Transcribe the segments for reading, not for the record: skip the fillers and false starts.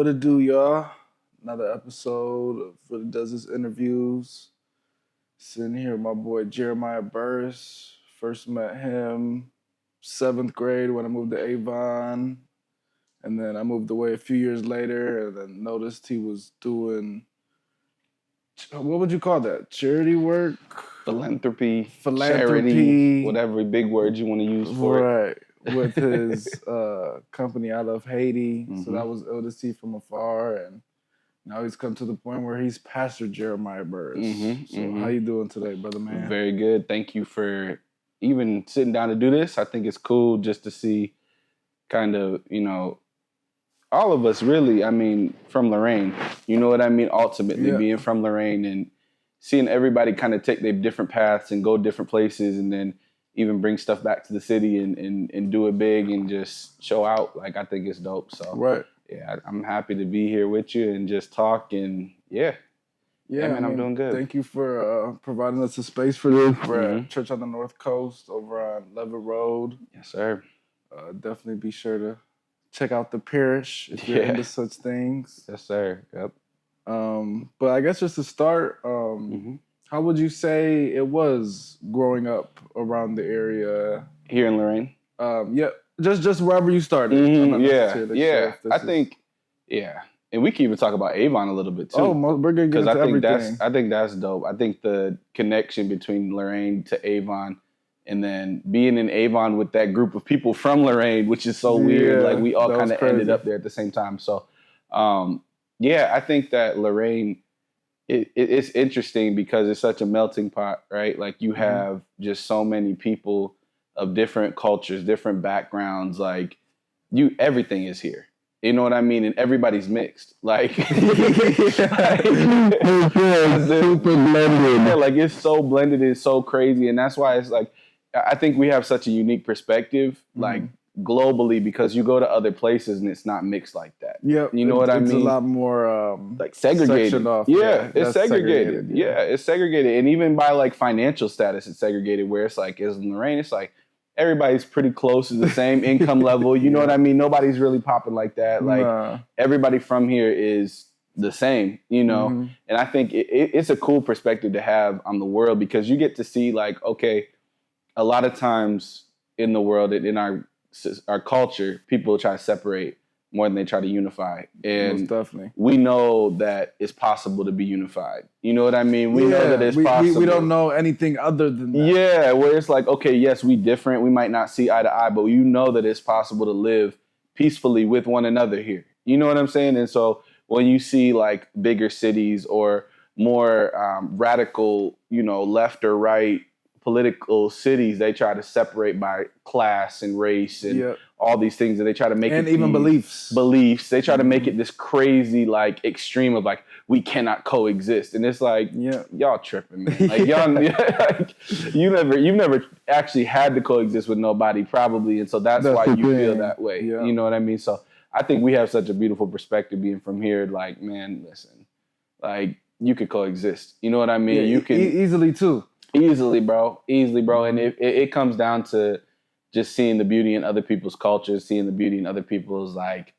What it do, y'all? Another episode of What It Does Is Interviews. Sitting here with my boy Jeremiah Burris. First met him 7th grade when I moved to Avon. And then I moved away a few years later and then noticed he was doing, what would you call that? Charity work? Philanthropy, charity, whatever big words you want to use for it. Right. With his company out of Haiti. So that was ill to see from afar. And now he's come to the point where he's Pastor Jeremiah Burris. How you doing today, brother man? Very good. Thank you for even sitting down to do this. I think it's cool just to see kind of, all of us really, from Lorraine. You know what I mean? Ultimately, being from Lorraine and seeing everybody kind of take their different paths and go different places and then even bring stuff back to the city and do it big and just show out. Like, I think it's dope. So, yeah, I'm happy to be here with you and just talk. And man, I'm doing good. Thank you for providing us a space for this. We're at Church on the North Coast over on Levitt Road. Yes, sir. Definitely be sure to check out the parish if you're into such things. Yes, sir. Yep. But I guess just to start, how would you say it was growing up around the area? Here in Lorraine? Just wherever you started. I think, and we can even talk about Avon a little bit too. Oh, we're going to get into everything. I think that's dope. I think the connection between Lorraine to Avon and then being in Avon with that group of people from Lorraine, which is so weird. Like, we all kind of ended up there at the same time. So, I think that Lorraine, it's interesting because it's such a melting pot, right? Like, you have just so many people of different cultures, different backgrounds. Like, everything is here. You know what I mean? And everybody's mixed. Like, it's super blended. Yeah, like, it's so blended. It's so crazy. And that's why it's like, I think we have such a unique perspective, like, globally, because you go to other places and it's not mixed like that. Yeah, you know what I mean? It's a lot more like segregated. Off. Yeah, it's segregated. It's segregated, and even by like financial status, it's segregated. Where it's like, as in Lorraine, it's like everybody's pretty close to the same income level. You know what I mean? Nobody's really popping like that. Like, everybody from here is the same. And I think it's a cool perspective to have on the world, because you get to see, like, okay, a lot of times in the world, in our culture, people try to separate more than they try to unify. And most definitely, we know that it's possible to be unified. You know what I mean? We know that it's possible. We don't know anything other than that. Yeah, where it's like, okay, yes, we different. We might not see eye to eye, but you know that it's possible to live peacefully with one another here. You know what I'm saying? And so when you see like bigger cities or more radical, left or right political cities, they try to separate by class and race and all these things, and they try to make and it even beliefs. They try to make it this crazy, like, extreme of like, we cannot coexist, and it's like, y'all tripping, man. Like, y'all, like, you've never actually had to coexist with nobody, probably, and so that's why you feel that way. Yeah. You know what I mean? So I think we have such a beautiful perspective being from here. Like, man, listen, like, you could coexist. You know what I mean? Yeah, you can easily too. Easily, bro. And it comes down to just seeing the beauty in other people's cultures, seeing the beauty in other people's, like,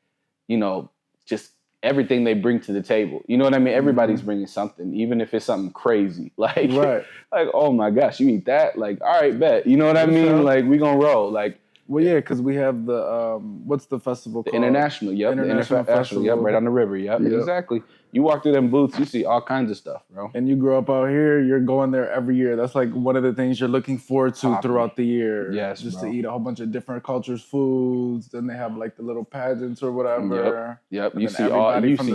just everything they bring to the table. You know what I mean? Everybody's bringing something, even if it's something crazy. Like, like, oh my gosh, you eat that? Like, all right, bet. You know what I mean? Like, we gonna roll. Like, well, yeah, because we have the what's the festival called? International. Yep, International Festival. Yep, right on the river. Yep, exactly. You walk through them booths, you see all kinds of stuff, bro. And you grow up out here, you're going there every year. That's like one of the things you're looking forward to throughout the year. Yes, just bro. To eat a whole bunch of different cultures' foods. Then they have like the little pageants or whatever. Yep. You see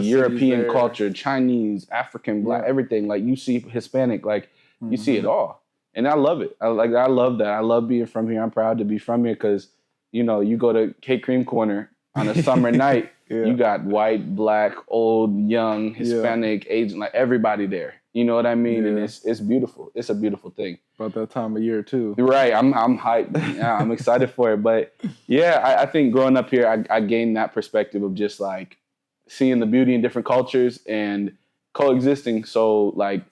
European culture, Chinese, African, Black, everything. Like, you see Hispanic, like, you see it all. And I love it. I love that. I love being from here. I'm proud to be from here because, you go to Cake Cream Corner on a summer night, you got white, Black, old, young, Hispanic, Asian, like, everybody there. You know what I mean? And it's beautiful. It's a beautiful thing. About that time of year too. Right. I'm hyped. Yeah, I'm excited for it. But yeah, I think growing up here, I gained that perspective of just like seeing the beauty in different cultures and coexisting. So like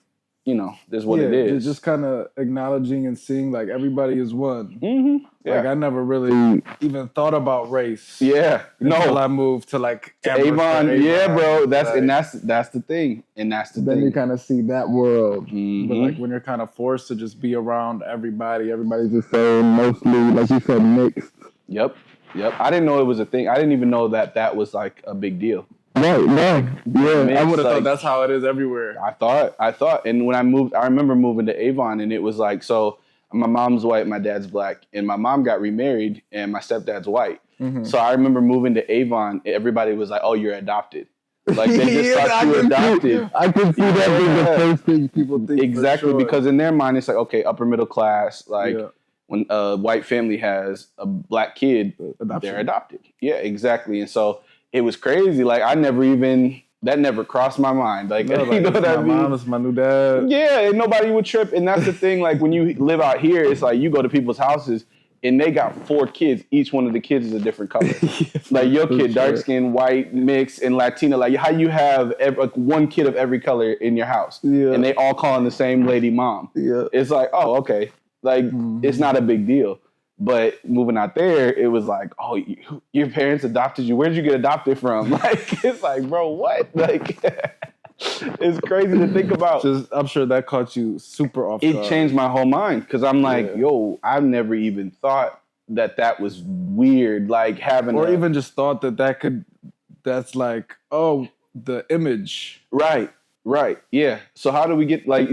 this is what it is. Just kind of acknowledging and seeing like everybody is one. Mm-hmm. Yeah. Like I never really even thought about race. Yeah. Until I moved to like Avon. Yeah, bro. That's the thing. And that's the thing. Then you kind of see that world. Mm-hmm. But like when you're kind of forced to just be around everybody's the same, mostly like you said, mixed. Yep. I didn't know it was a thing. I didn't even know that was like a big deal. Right, no. Yeah, I would have thought that's how it is everywhere. I thought. And when I moved, I remember moving to Avon, and it was like, so my mom's white, my dad's black, and my mom got remarried, and my stepdad's white. Mm-hmm. So I remember moving to Avon, everybody was like, oh, you're adopted. Like they just thought you were adopted. I can see that being the first thing people think. Exactly, because in their mind, it's like, okay, upper middle class, like when a white family has a black kid, they're adopted. Yeah, exactly. And so it was crazy. Like that never crossed my mind. Like, no, you know what I mean? My mom, it's my new dad. Yeah, and nobody would trip. And that's the thing. Like when you live out here, it's like you go to people's houses and they got 4 kids. Each one of the kids is a different color. Like your kid, dark skin, white, mixed, and Latino. Like how you have one kid of every color in your house, and they all calling the same lady mom. Yeah, it's like, oh, okay. Like it's not a big deal. But moving out there, it was like, oh, your parents adopted you. Where'd you get adopted from? Like, it's like, bro, what? Like, it's crazy to think about. I'm sure that caught you super off guard. It changed my whole mind because I'm like, yo, I've never even thought that was weird. Like having, even just thought that's like, oh, the image, Right. Yeah. So how do we get I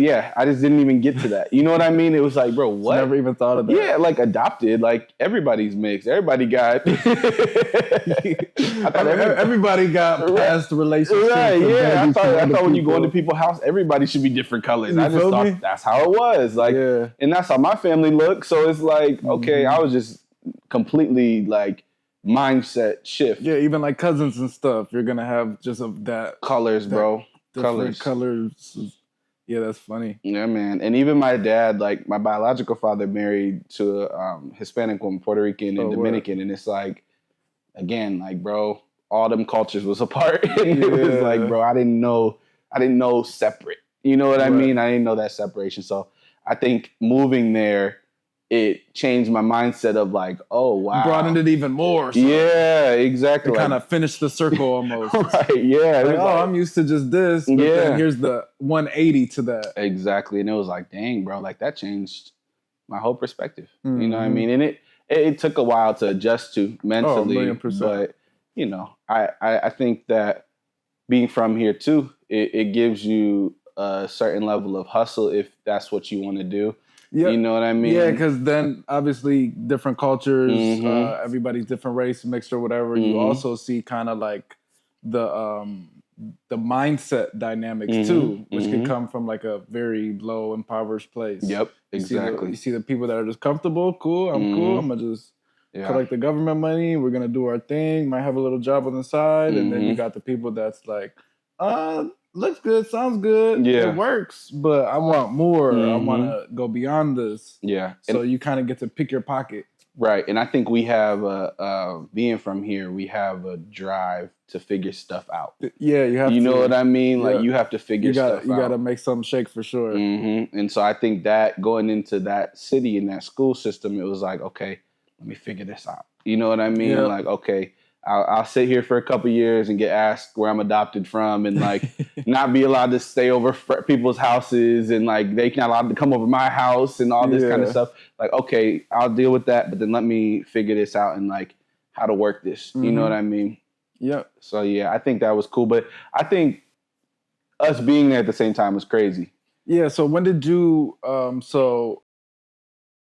just didn't even get to that. You know what I mean? It was like, bro, what? Never even thought of that. Yeah, like adopted. Like everybody's mixed. Everybody got. Everybody got past relationships. Right. Yeah. I thought when you go into people's house, everybody should be different colors. I just thought that's how it was. Like, and that's how my family looked. So it's like, okay, I was just completely like mindset shift. Yeah. Even like cousins and stuff, you're gonna have just that colors, bro. Colors. Yeah, that's funny. Yeah, man. And even my dad, like my biological father married to a Hispanic woman, Puerto Rican and Dominican. And it's like, again, like, bro, all them cultures was apart. And it was like, bro, I didn't know separate. You know what I mean? I didn't know that separation. So I think moving there, it changed my mindset of like, oh, wow. Broadened it even more. So yeah, exactly. It kind of finished the circle almost. Right, yeah. Like, I'm used to just this, but then here's the 180 to that. Exactly. And it was like, dang, bro, like that changed my whole perspective. Mm-hmm. You know what I mean? And it took a while to adjust to mentally. 1,000,000%. But, you know, I think that being from here too, it gives you a certain level of hustle if that's what you want to do. Yep. You know what I mean? Yeah, because then obviously different cultures, everybody's different race, mixed or whatever. You also see kind of like the mindset dynamics too, which can come from like a very low, impoverished place. Yep, exactly. You see the people that are just comfortable, cool, I'm cool, I'm going to just collect the government money, we're going to do our thing, might have a little job on the side, and then you got the people that's like, looks good, sounds good, it works, but I want more. I want to go beyond this. Yeah. So you kind of get to pick your pocket. Right. And I think we have, being from here, we have a drive to figure stuff out. Yeah, you have to. You know what I mean? Like you have to figure stuff out. You got to make something shake for sure. Mm-hmm. And so I think that going into that city and that school system, it was like, okay, let me figure this out. You know what I mean? Like, okay, I'll sit here for a couple years and get asked where I'm adopted from and like not be allowed to stay over people's houses and like they not allowed to come over my house and all this kind of stuff. Like, okay, I'll deal with that, but then let me figure this out and like how to work this. You know what I mean? Yeah. So yeah, I think that was cool. But I think us being there at the same time was crazy. Yeah. So when did you,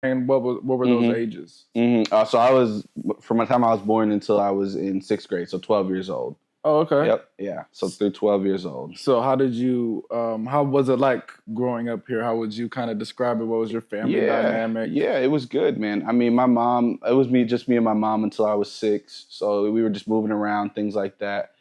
and what were those ages? So I was, from the time I was born until I was in 6th grade, so 12 years old. Oh, okay. Yep. Yeah. So through 12 years old. So how did you, how was it like growing up here? How would you kind of describe it? What was your family dynamic? Yeah, it was good, man. I mean, my mom, it was just me and my mom until I was 6. So we were just moving around, things like that.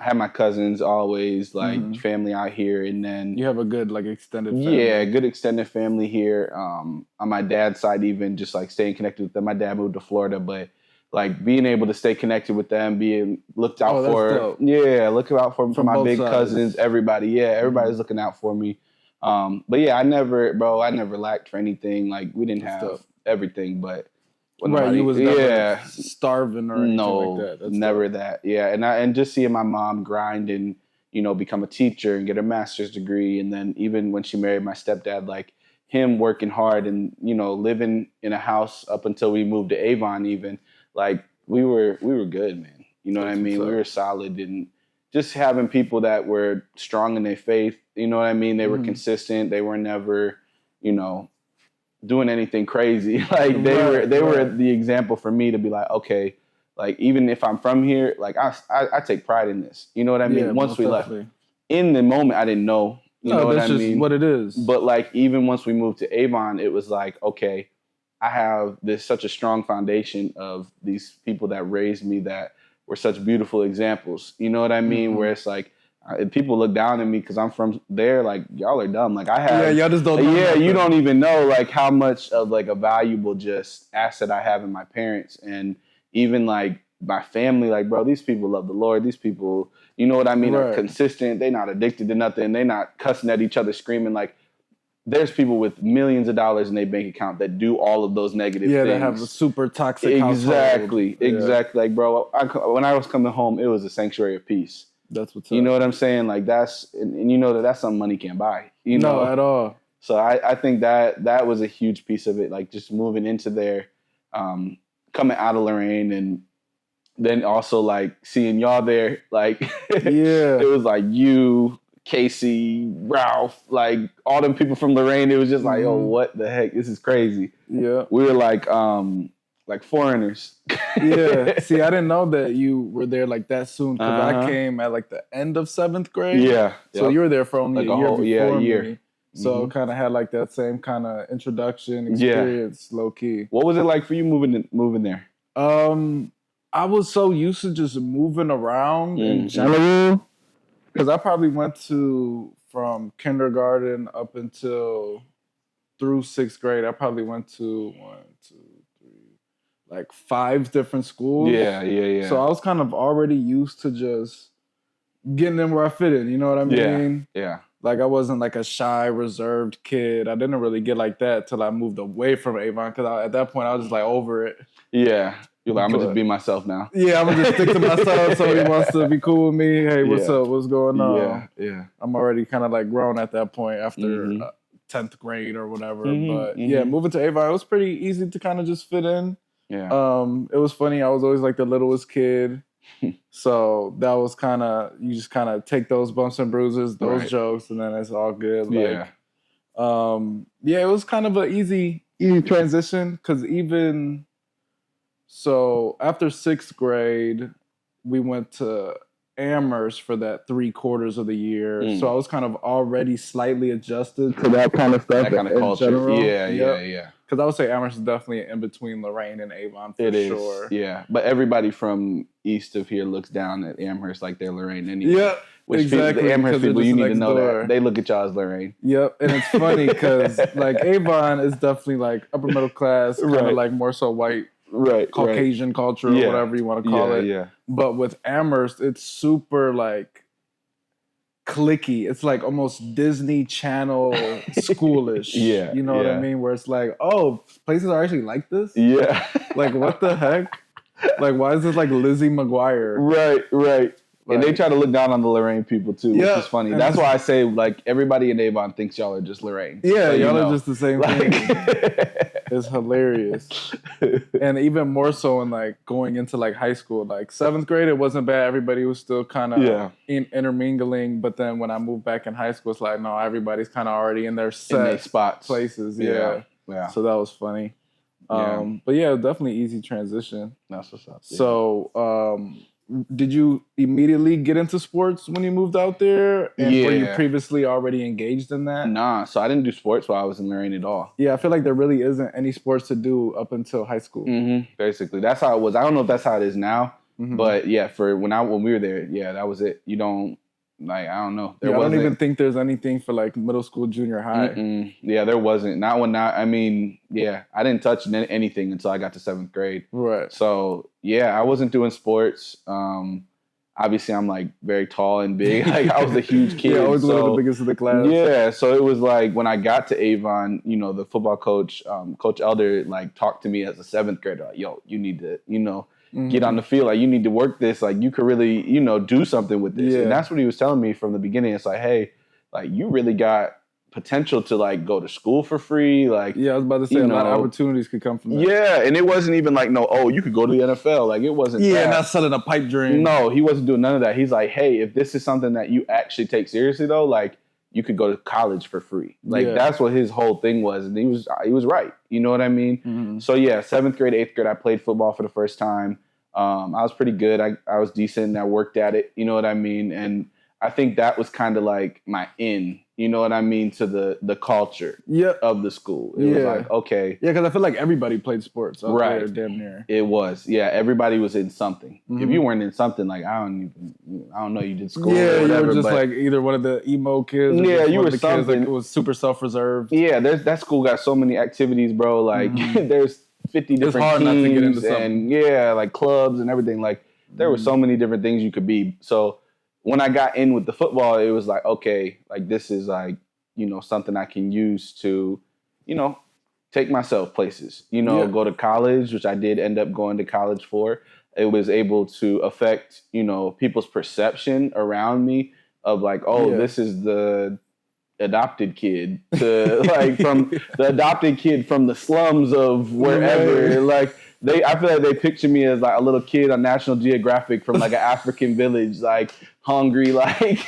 I had my cousins always, like family out here, and then you have a good like extended family. Yeah, good extended family here. On my dad's side, even just like staying connected with them. My dad moved to Florida, but like being able to stay connected with them, being looked out for. Dope. Yeah, looking out for my big cousins, everybody. Yeah, everybody's looking out for me. But yeah, I never lacked for anything. Like we didn't have everything, but right, you was never starving or anything like that. That's never that. Yeah, and just seeing my mom grind and become a teacher and get a master's degree, and then even when she married my stepdad, like him working hard and living in a house up until we moved to Avon, even like we were good, man. You know what I mean? We were solid, and just having people that were strong in their faith. You know what I mean? They were consistent. They were never, doing anything crazy. Like they were the example for me to be like, okay, like even if I'm from here, like I take pride in this. You know what I mean? Yeah, once we left, in the moment I didn't know. You know what I mean? What it is. But like even once we moved to Avon, it was like, okay, I have such a strong foundation of these people that raised me that were such beautiful examples. You know what I mean? Where it's like, people look down at me because I'm from there. Like y'all are dumb. Like I have, y'all just don't know. Yeah, you don't even know like how much of like a valuable just asset I have in my parents, and even like my family. Like bro, these people love the Lord. These people, you know what I mean, are consistent. They're not addicted to nothing. They're not cussing at each other, screaming. Like there's people with millions of dollars in their bank account that do all of those negative things. Yeah, they have a super toxic Exactly. household. Like bro, when I was coming home, it was a sanctuary of peace. That's what's up. You know what I'm saying? Like that's, and you know that's something money can't buy. No, at all. So I think that was a huge piece of it. Like just moving into there, coming out of Lorraine, and then also like seeing y'all there. Like it was like you, Casey, Ralph, like all them people from Lorraine. It was just like, oh, what the heck? This is crazy. Yeah, we were like foreigners. Yeah. See, I didn't know that you were there like that soon because I came at like the end of 7th grade. Yeah. So you were there for only like a year before year. me. So kind of had like that same kind of introduction experience, low key. What was it like for you moving there? I was so used to just moving around in general because I probably went from kindergarten up until through 6th grade. I probably went to 5 different schools. Yeah. So I was kind of already used to just getting in where I fit in. You know what I mean? Yeah. Like I wasn't like a shy, reserved kid. I didn't really get like that till I moved away from Avon because at that point I was just like over it. Yeah. You're like, I'm gonna just be myself now. Yeah, I'm gonna just stick to myself. So he wants to be cool with me. Hey, what's up? What's going on? Yeah. I'm already kind of like grown at that point after 10th grade or whatever. But yeah, moving to Avon, it was pretty easy to kind of just fit in. Yeah. It was funny. I was always like the littlest kid. So that was kind of, you just kind of take those bumps and bruises, those jokes, and then it's all good. Like, it was kind of an easy transition because even so after 6th grade, we went to Amherst for that 3/4 of the year. So I was kind of already slightly adjusted to that kind of stuff. That kind of culture. General. Yeah. Because I would say Amherst is definitely in between Lorraine and Avon for sure. Yeah. But everybody from east of here looks down at Amherst like they're Lorraine anyway. Yeah. Exactly. The Amherst people, you need to know that. They look at y'all as Lorraine. Yep. And it's funny because like Avon is definitely like upper middle class, kind of like more so white. Caucasian culture or whatever you want to call it. Yeah. But with Amherst, it's super like cliquey. It's like almost Disney Channel schoolish. You know what I mean? Where it's like, oh, places are actually like this? Yeah. Like what the heck? Like why is this like Lizzie McGuire? Right. Like, and they try to look down on the Lorraine people too, which is funny. That's why I say like everybody in Avon thinks y'all are just Lorraine. Yeah, so y'all are just the same thing. It's hilarious. And even more so in like going into like high school, like 7th grade, it wasn't bad. Everybody was still kind of intermingling. But then when I moved back in high school, it's like, no, everybody's kind of already in their set spots. Places. Yeah. So that was funny. But yeah, definitely easy transition. That's what's up. So, did you immediately get into sports when you moved out there? And were you previously already engaged in that? Nah, so I didn't do sports while I was in Lorraine at all. Yeah, I feel like there really isn't any sports to do up until high school. Basically, that's how it was. I don't know if that's how it is now, but yeah, for when we were there, that was it. You don't like, I don't know. I don't even think there's anything for like middle school, junior high. Yeah, there wasn't. Not when I mean, I didn't touch anything until I got to 7th grade. Right. So yeah, I wasn't doing sports. obviously I'm like very tall and big. Like I was a huge kid. Yeah, always one of the biggest of the class. Yeah, so it was like when I got to Avon, you know, the football coach, Coach Elder, like talked to me as a 7th grader, like, yo, you need to, you know, get on the field. Like you need to work this. Like you could really, you know, do something with this. And that's what he was telling me from the beginning. It's like, hey, like you really got potential to like go to school for free. Like I was about to say a lot of opportunities could come from that. Yeah, and it wasn't even like you could go to the NFL. Like it wasn't. Yeah, not selling a pipe dream. No, he wasn't doing none of that. He's like, hey, if this is something that you actually take seriously though, like you could go to college for free. Like that's what his whole thing was, and he was right. You know what I mean? Mm-hmm. So yeah, 7th grade, 8th grade, I played football for the first time. I was pretty good. I was decent. And I worked at it. You know what I mean? And I think that was kind of like my in. You know what I mean, to the culture of the school. It was like, okay. Yeah, because I feel like everybody played sports there, damn near. It was. Yeah, everybody was in something. Mm-hmm. If you weren't in something, like, I don't know, you did school or whatever. Yeah, you were just like either one of the emo kids or you were the something. Kids that was super self-reserved. Yeah, that school got so many activities, bro. Like, there's 50 different it's hard teams not to get into something. And, like, clubs and everything. Like, there were so many different things you could be. So when I got in with the football, it was like, okay, like, this is, like, you know, something I can use to, you know, take myself places, you know, go to college, which I did end up going to college for. It was able to affect, you know, people's perception around me of like, this is the adopted kid to like from the adopted kid from the slums of wherever. Like I feel like they picture me as like a little kid on National Geographic from like an African village, like hungry, like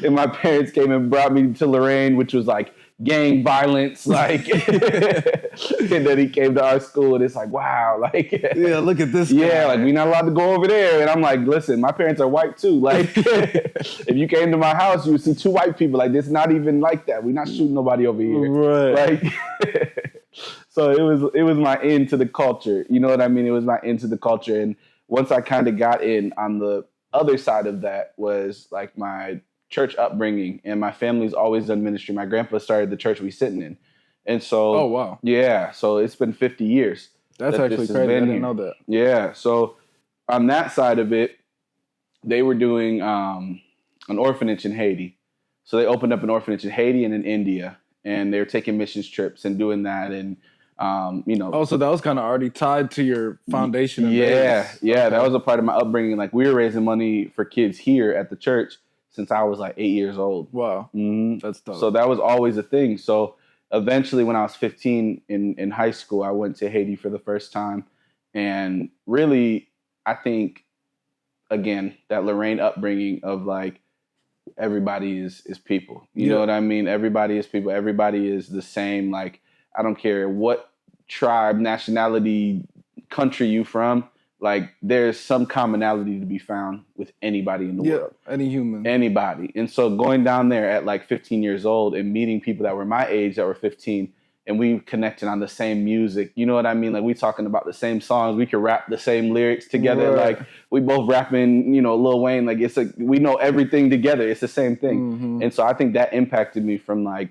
and my parents came and brought me to Lorraine, which was like gang violence, like and then he came to our school and it's like, wow, like look at this guy. Like we're not allowed to go over there. And I'm like, listen, my parents are white too. Like if you came to my house, you would see 2 white people. Like it's not even like that. We're not shooting nobody over here. Right. Like so it was my end to the culture. You know what I mean? It was my end to the culture. And once I kind of got in on the other side of that was like my church upbringing, and my family's always done ministry. My grandpa started the church we sitting in. And so, oh, wow. Yeah. So it's been 50 years. That's actually crazy. I didn't know that. Yeah. So on that side of it, they were doing an orphanage in Haiti. So they opened up an orphanage in Haiti and in India, and they were taking missions trips and doing that. And, you know. Oh, so that was kind of already tied to your foundation. Yeah. Yeah. That was a part of my upbringing. Like we were raising money for kids here at the church since I was like 8 years old. Wow. Mm-hmm. That's tough. So that was always a thing. So eventually when I was 15 in high school, I went to Haiti for the first time. And really, I think, again, that Lorraine upbringing of like, everybody is people. You know what I mean? Everybody is people. Everybody is the same. Like, I don't care what tribe, nationality, country you from. Like, there's some commonality to be found with anybody in the world. Any human. Anybody. And so going down there at like 15 years old and meeting people that were my age that were 15, and we connected on the same music. You know what I mean? Like, we talking about the same songs. We could rap the same lyrics together. Right. Like, we both rapping, you know, Lil Wayne. Like, it's we know everything together. It's the same thing. Mm-hmm. And so I think that impacted me from like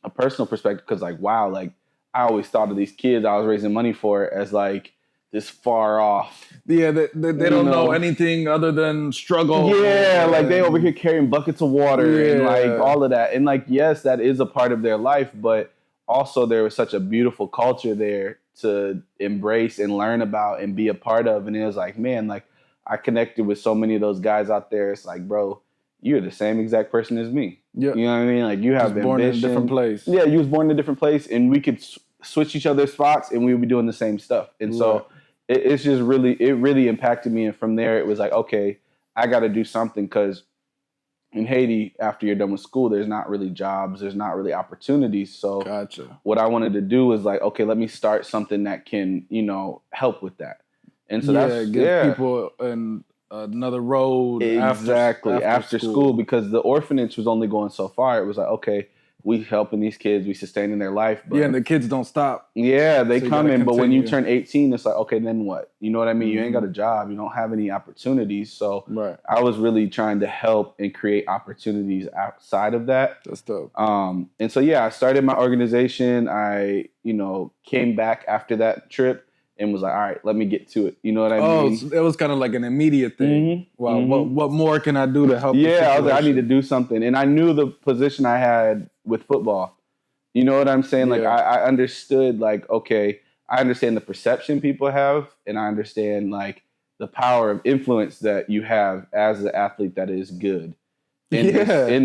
a personal perspective, because like, wow, like I always thought of these kids I was raising money for as like this far off. Yeah, they don't know anything other than struggle. Yeah, like they over here carrying buckets of water and like all of that. And like, yes, that is a part of their life, but also there was such a beautiful culture there to embrace and learn about and be a part of. And it was like, man, like I connected with so many of those guys out there. It's like, bro, you're the same exact person as me. Yeah, you know what I mean? Like you have ambition. Born in a different place. Yeah, you was born in a different place, and we could switch each other's spots, and we would be doing the same stuff. And so it's just really impacted me. And from there, it was like, okay, I got to do something, because in Haiti, after you're done with school, there's not really jobs, there's not really opportunities. So what I wanted to do was like, okay, let me start something that can, you know, help with that. And so give people another road after school, because the orphanage was only going so far. It was like, okay, we helping these kids, we sustaining their life. But and the kids don't stop. Yeah, they come in, but when you turn 18, it's like, okay, then what? You know what I mean? Mm-hmm. You ain't got a job, you don't have any opportunities. So I was really trying to help and create opportunities outside of that. That's dope. And so I started my organization. I, you know, came back after that trip and was like, all right, let me get to it. You know what I mean? So it was kind of like an immediate thing. Well, what more can I do to help? Yeah, I was like, I need to do something. And I knew the position I had with football. You know what I'm saying? Like, I understood, like, okay, I understand the perception people have, and I understand, like, the power of influence that you have as an athlete that is good in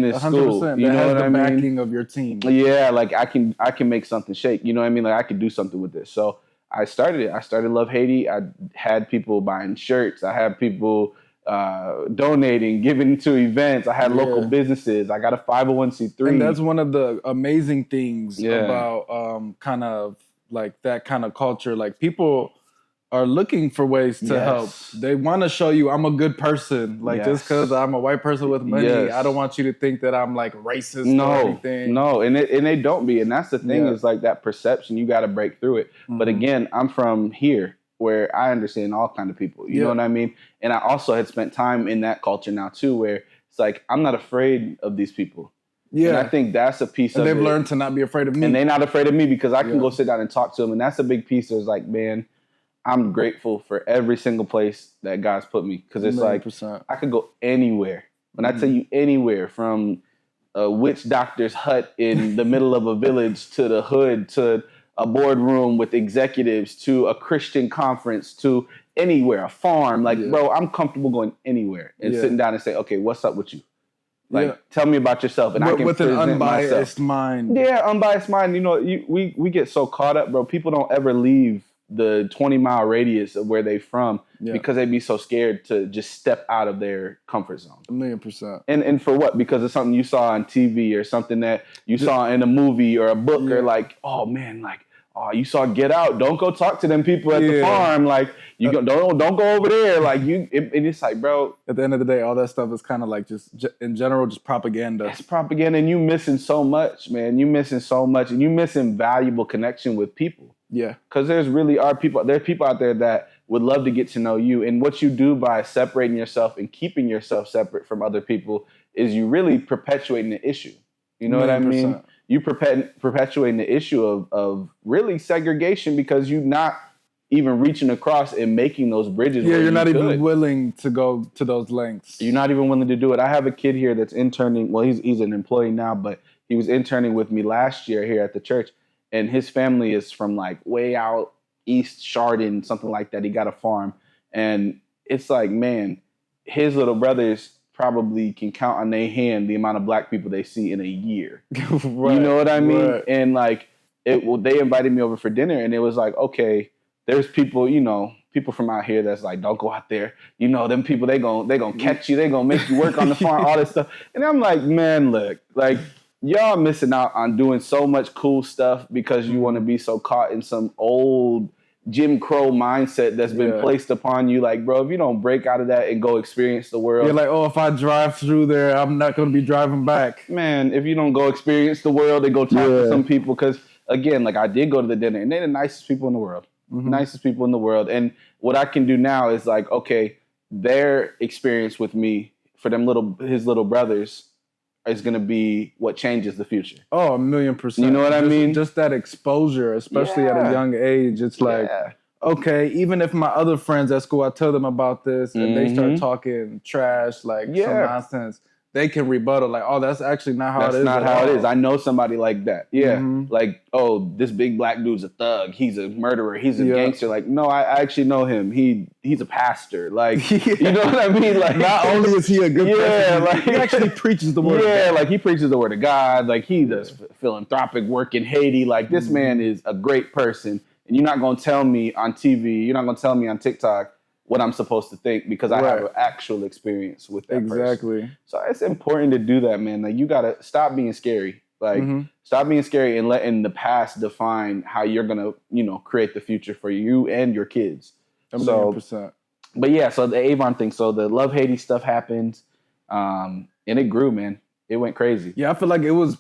this 100%. School. You know what I mean? The backing of your team. Yeah, like I can make something shake. You know what I mean? Like I can do something with this. So I started it. I started Love Haiti. I had people buying shirts. I had people donating, giving to events. I had local businesses. I got a 501c3. And that's one of the amazing things about kind of like that kind of culture. Like people are looking for ways to help. They want to show you I'm a good person. Like just because I'm a white person with money, I don't want you to think that I'm like racist or anything. No, and they don't be. And that's the thing is like that perception. You got to break through it. But again, I'm from here where I understand all kind of people. You know what I mean? And I also had spent time in that culture now too, where it's like I'm not afraid of these people. Yeah, and I think that's a piece of it. They've learned to not be afraid of me. And they're not afraid of me because I can go sit down and talk to them. And that's a big piece. It's like, man, I'm grateful for every single place that God's put me. Because it's 100%. Like, I could go anywhere. When I tell you anywhere, from a witch doctor's hut in the middle of a village to the hood to a boardroom with executives to a Christian conference to anywhere, a farm. Like, bro, I'm comfortable going anywhere and sitting down and say, okay, what's up with you? Like, tell me about yourself, and I can with an unbiased mind. Yeah, unbiased mind. You know, we get so caught up, bro. People don't ever leave the 20-mile radius of where they from because they'd be so scared to just step out of their comfort zone. 1,000,000%. And for what? Because of something you saw on TV or something that you saw in a movie or a book or like, oh man, like, oh, you saw Get Out. Don't go talk to them people at the farm. Like, you don't go over there. Like and it's like, bro. At the end of the day, all that stuff is kind of like just in general, just propaganda. It's propaganda, and you missing so much, man. You missing so much, and you missing valuable connection with people. Yeah, because there are people out there that would love to get to know you, and what you do by separating yourself and keeping yourself separate from other people is you really perpetuating the issue. You know 100%. What I mean? You perpetuating the issue of really segregation because you're not even reaching across and making those bridges. Yeah, you're not even willing to go to those lengths. You're not even willing to do it. I have a kid here that's interning. Well, he's an employee now, but he was interning with me last year here at the church. And his family is from like way out east, Chardon, something like that. He got a farm. And it's like, man, his little brothers probably can count on their hand the amount of black people they see in a year. Right, you know what I mean? Right. And like, they invited me over for dinner, and it was like, okay, there's people, people from out here that's like, don't go out there. You know, them people, they gonna catch you. They gonna make you work on the farm, all this stuff. And I'm like, man, look, like, y'all missing out on doing so much cool stuff because you want to be so caught in some old Jim Crow mindset that's been placed upon you. Like, bro, if you don't break out of that and go experience the world. You're like, oh, if I drive through there, I'm not going to be driving back. Man, if you don't go experience the world and go talk to some people, because again, like I did go to the dinner and they're the nicest people in the world. Nicest people in the world. And what I can do now is like, okay, their experience with me for his little brothers is going to be what changes the future. Oh, 1,000,000%. You know what I mean? Just that exposure, especially at a young age. It's like, okay, even if my other friends at school, I tell them about this and they start talking trash, like some nonsense, they can rebuttal like, oh, that's actually not how it is. That's not how it is. I know somebody like that. Yeah. Like, oh, this big black dude's a thug. He's a murderer. He's a gangster. Like, no, I actually know him. He's a pastor. Like, you know what I mean? Like, not only is he a good person, like, he actually preaches the word of God. Yeah, like he preaches the word of God. Like he does philanthropic work in Haiti. Like this man is a great person. And you're not going to tell me on TV, you're not going to tell me on TikTok what I'm supposed to think because I have an actual experience with that person. So it's important to do that, man. Like you got to stop being scary. Like stop being scary and letting the past define how you're going to, create the future for you and your kids. 100%. But yeah, so the Avon thing. So the Love Haiti stuff happened and it grew, man. It went crazy. Yeah, I feel like it was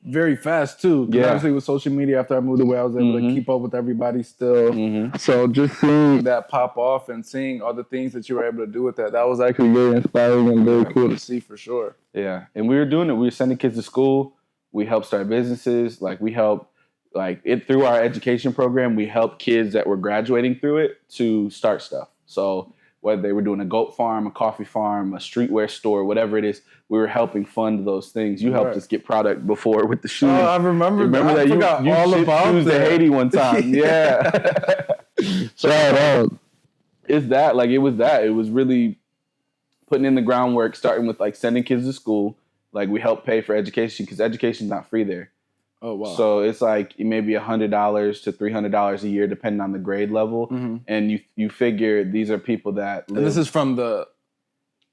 very fast too. Yeah. Obviously with social media, after I moved away, I was able to keep up with everybody still. So just seeing that pop off and seeing all the things that you were able to do with that was actually very inspiring and very cool to see for sure. Yeah, and we were doing it. We were sending kids to school. We helped start businesses. Like we helped like it through our education program, we helped kids that were graduating through it to start stuff. So whether they were doing a goat farm, a coffee farm, a streetwear store, whatever it is, we were helping fund those things. You helped us get product before with the shoes. Oh, I remember that. I forgot you all about shoes to Haiti one time. Yeah. So it's that. Like it was that. It was really putting in the groundwork, starting with like sending kids to school. Like we help pay for education because education's not free there. Oh wow! So it's like maybe $100 to $300 a year, depending on the grade level. Mm-hmm. And you figure these are people that live. And this is from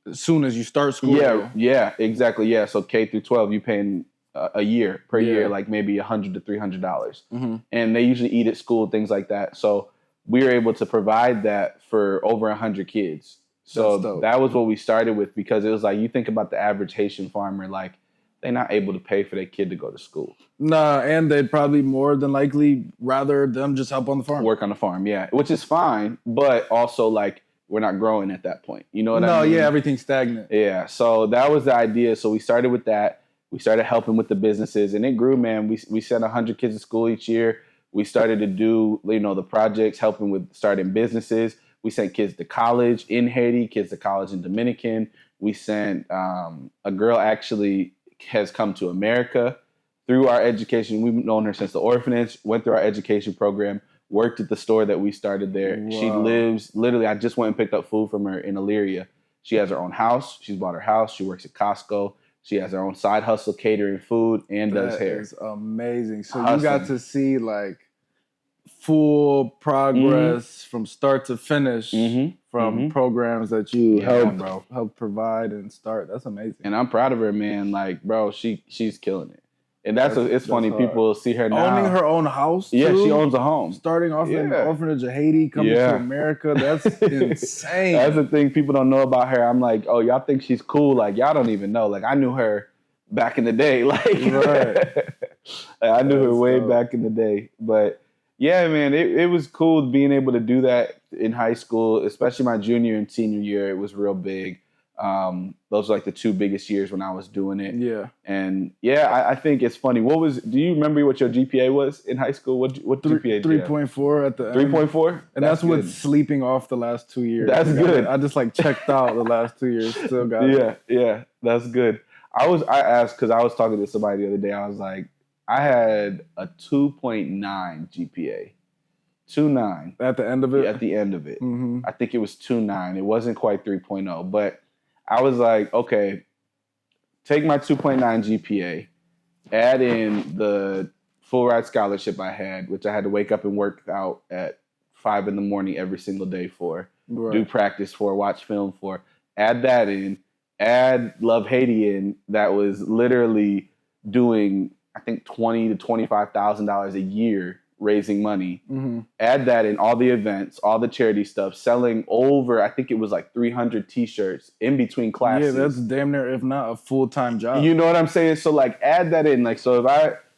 as soon as you start school. Yeah, exactly. Yeah, so K through 12, you paying a year per year, like maybe $100 to $300. Mm-hmm. And they usually eat at school, things like that. So we were able to provide that for over 100 kids. So that was what we started with, because it was like, you think about the average Haitian farmer, like they're not able to pay for their kid to go to school. Nah, and they'd probably more than likely rather them just help on the farm. Work on the farm, yeah, which is fine, but also like we're not growing at that point. You know what I mean? No, yeah, everything's stagnant. Yeah, so that was the idea. So we started with that. We started helping with the businesses, and it grew, man. We sent 100 kids to school each year. We started to do, the projects, helping with starting businesses. We sent kids to college in Haiti, kids to college in Dominican. We sent a girl actually has come to America through our education. We've known her since the orphanage, went through our education program, worked at the store that we started there. Wow. She lives, literally, I just went and picked up food from her in Elyria. She has her own house. She's bought her house. She works at Costco. She has her own side hustle, catering food, and does hair. That is amazing. So you got to see like full progress from start to finish from programs that you helped provide and start. That's amazing. And I'm proud of her, man. Like, bro, she's killing it. And it's funny. Hard. People see her now owning her own house. Yeah, she owns a home. Starting off in the orphanage of Haiti, coming to America. That's insane. That's the thing people don't know about her. I'm like, oh, y'all think she's cool? Like, y'all don't even know. Like, I knew her back in the day. Like, I knew her way back in the day. But yeah, man, it was cool being able to do that in high school, especially my junior and senior year. It was real big. Those were like the two biggest years when I was doing it. Yeah. And I think it's funny. Do you remember what your GPA was in high school? What GPA? 3.4 at the end. 3.4? And that's with sleeping off the last 2 years. That's good. I just like checked out the last 2 years. Still got it. Yeah, that's good. I asked because I was talking to somebody the other day. I was like, I had a 2.9 GPA. 2.9. At the end of it? Yeah, at the end of it. Mm-hmm. I think it was 2.9. It wasn't quite 3.0, but I was like, okay, take my 2.9 GPA, add in the full ride scholarship I had, which I had to wake up and work out at 5 a.m. every single day for, do practice for, watch film for, add that in, add Love Haiti in, that was literally doing, I think, $20,000 to $25,000 a year raising money. Mm-hmm. Add that in, all the events, all the charity stuff, selling over, I think it was like 300 t-shirts in between classes. Yeah, that's damn near, if not a full-time job. You know what I'm saying? So like add that in. Like, so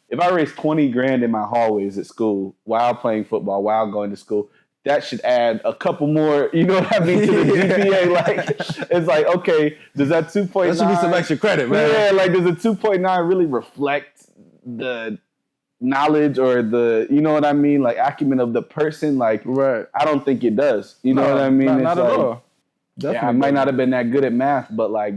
if I raised 20 grand in my hallways at school while playing football, while going to school, that should add a couple more, you know what I mean, to the GPA. Like, it's like, okay, does that 2.9... That should be some extra credit, man. Yeah, like, does a 2.9 really reflect the knowledge or the, you know what I mean, like acumen of the person? Like, I don't think it does. You know what I mean? Not at all. Definitely. I might not have been that good at math, but like,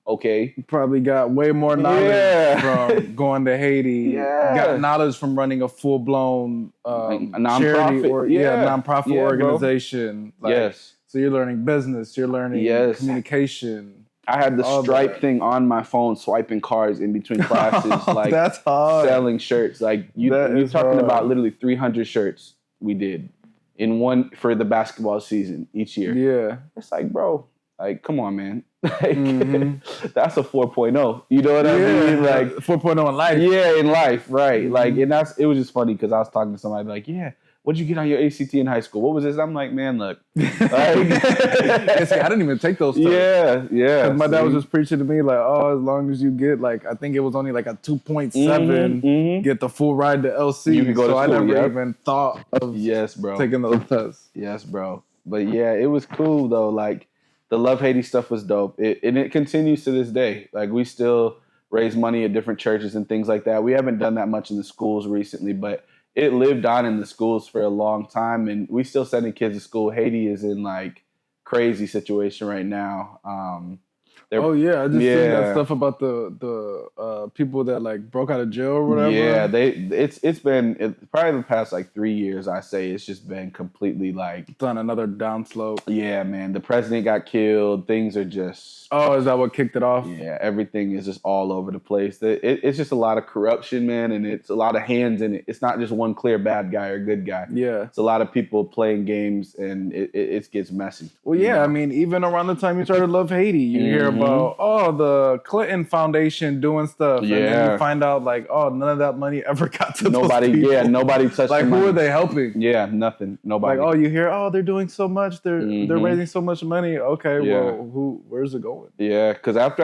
okay. You probably got way more knowledge from going to Haiti. Got knowledge from running a full-blown like a nonprofit, nonprofit organization. Like, so you're learning business, you're learning communication. I had the Stripe thing on my phone, swiping cards in between classes, like that's hard. Selling shirts. Like you're talking about literally 300 shirts we did in one for the basketball season each year. Yeah, it's like, bro, like, come on, man. Like, that's a 4.0. You know what I mean? Like 4.0 in life. Yeah, in life, right? Mm-hmm. Like, and it was just funny because I was talking to somebody like, yeah. What'd you get on your ACT in high school? What was this? I'm like, man, look. Like, I didn't even take those tests. Yeah. My dad was just preaching to me like, oh, as long as you get like, I think it was only like a 2.7, get the full ride to LC. You can go to school, I never even thought of taking those tests. Yes, bro. But yeah, it was cool though. Like the Love Haiti stuff was dope. And it continues to this day. Like we still raise money at different churches and things like that. We haven't done that much in the schools recently, but it lived on in the schools for a long time, and we still sending kids to school. Haiti is in like crazy situation right now. Oh yeah, I just seen that stuff about the people that like broke out of jail or whatever. Yeah, it's been probably the past like 3 years. I say it's just been completely like it's on another downslope. Yeah, man. The president got killed. Things are just is that what kicked it off? Yeah, everything is just all over the place. It's just a lot of corruption, man, and it's a lot of hands in it. It's not just one clear bad guy or good guy. Yeah, it's a lot of people playing games, and it gets messy. Well, yeah, I mean, even around the time you started Love Haiti, you hear about the Clinton Foundation doing stuff, and then you find out like, none of that money ever got to nobody. Those people. Yeah, nobody touched. Like, who are they helping? Yeah, nothing. Nobody. Like, you hear, they're doing so much. They're raising so much money. Okay, well, where's it going? Yeah, because after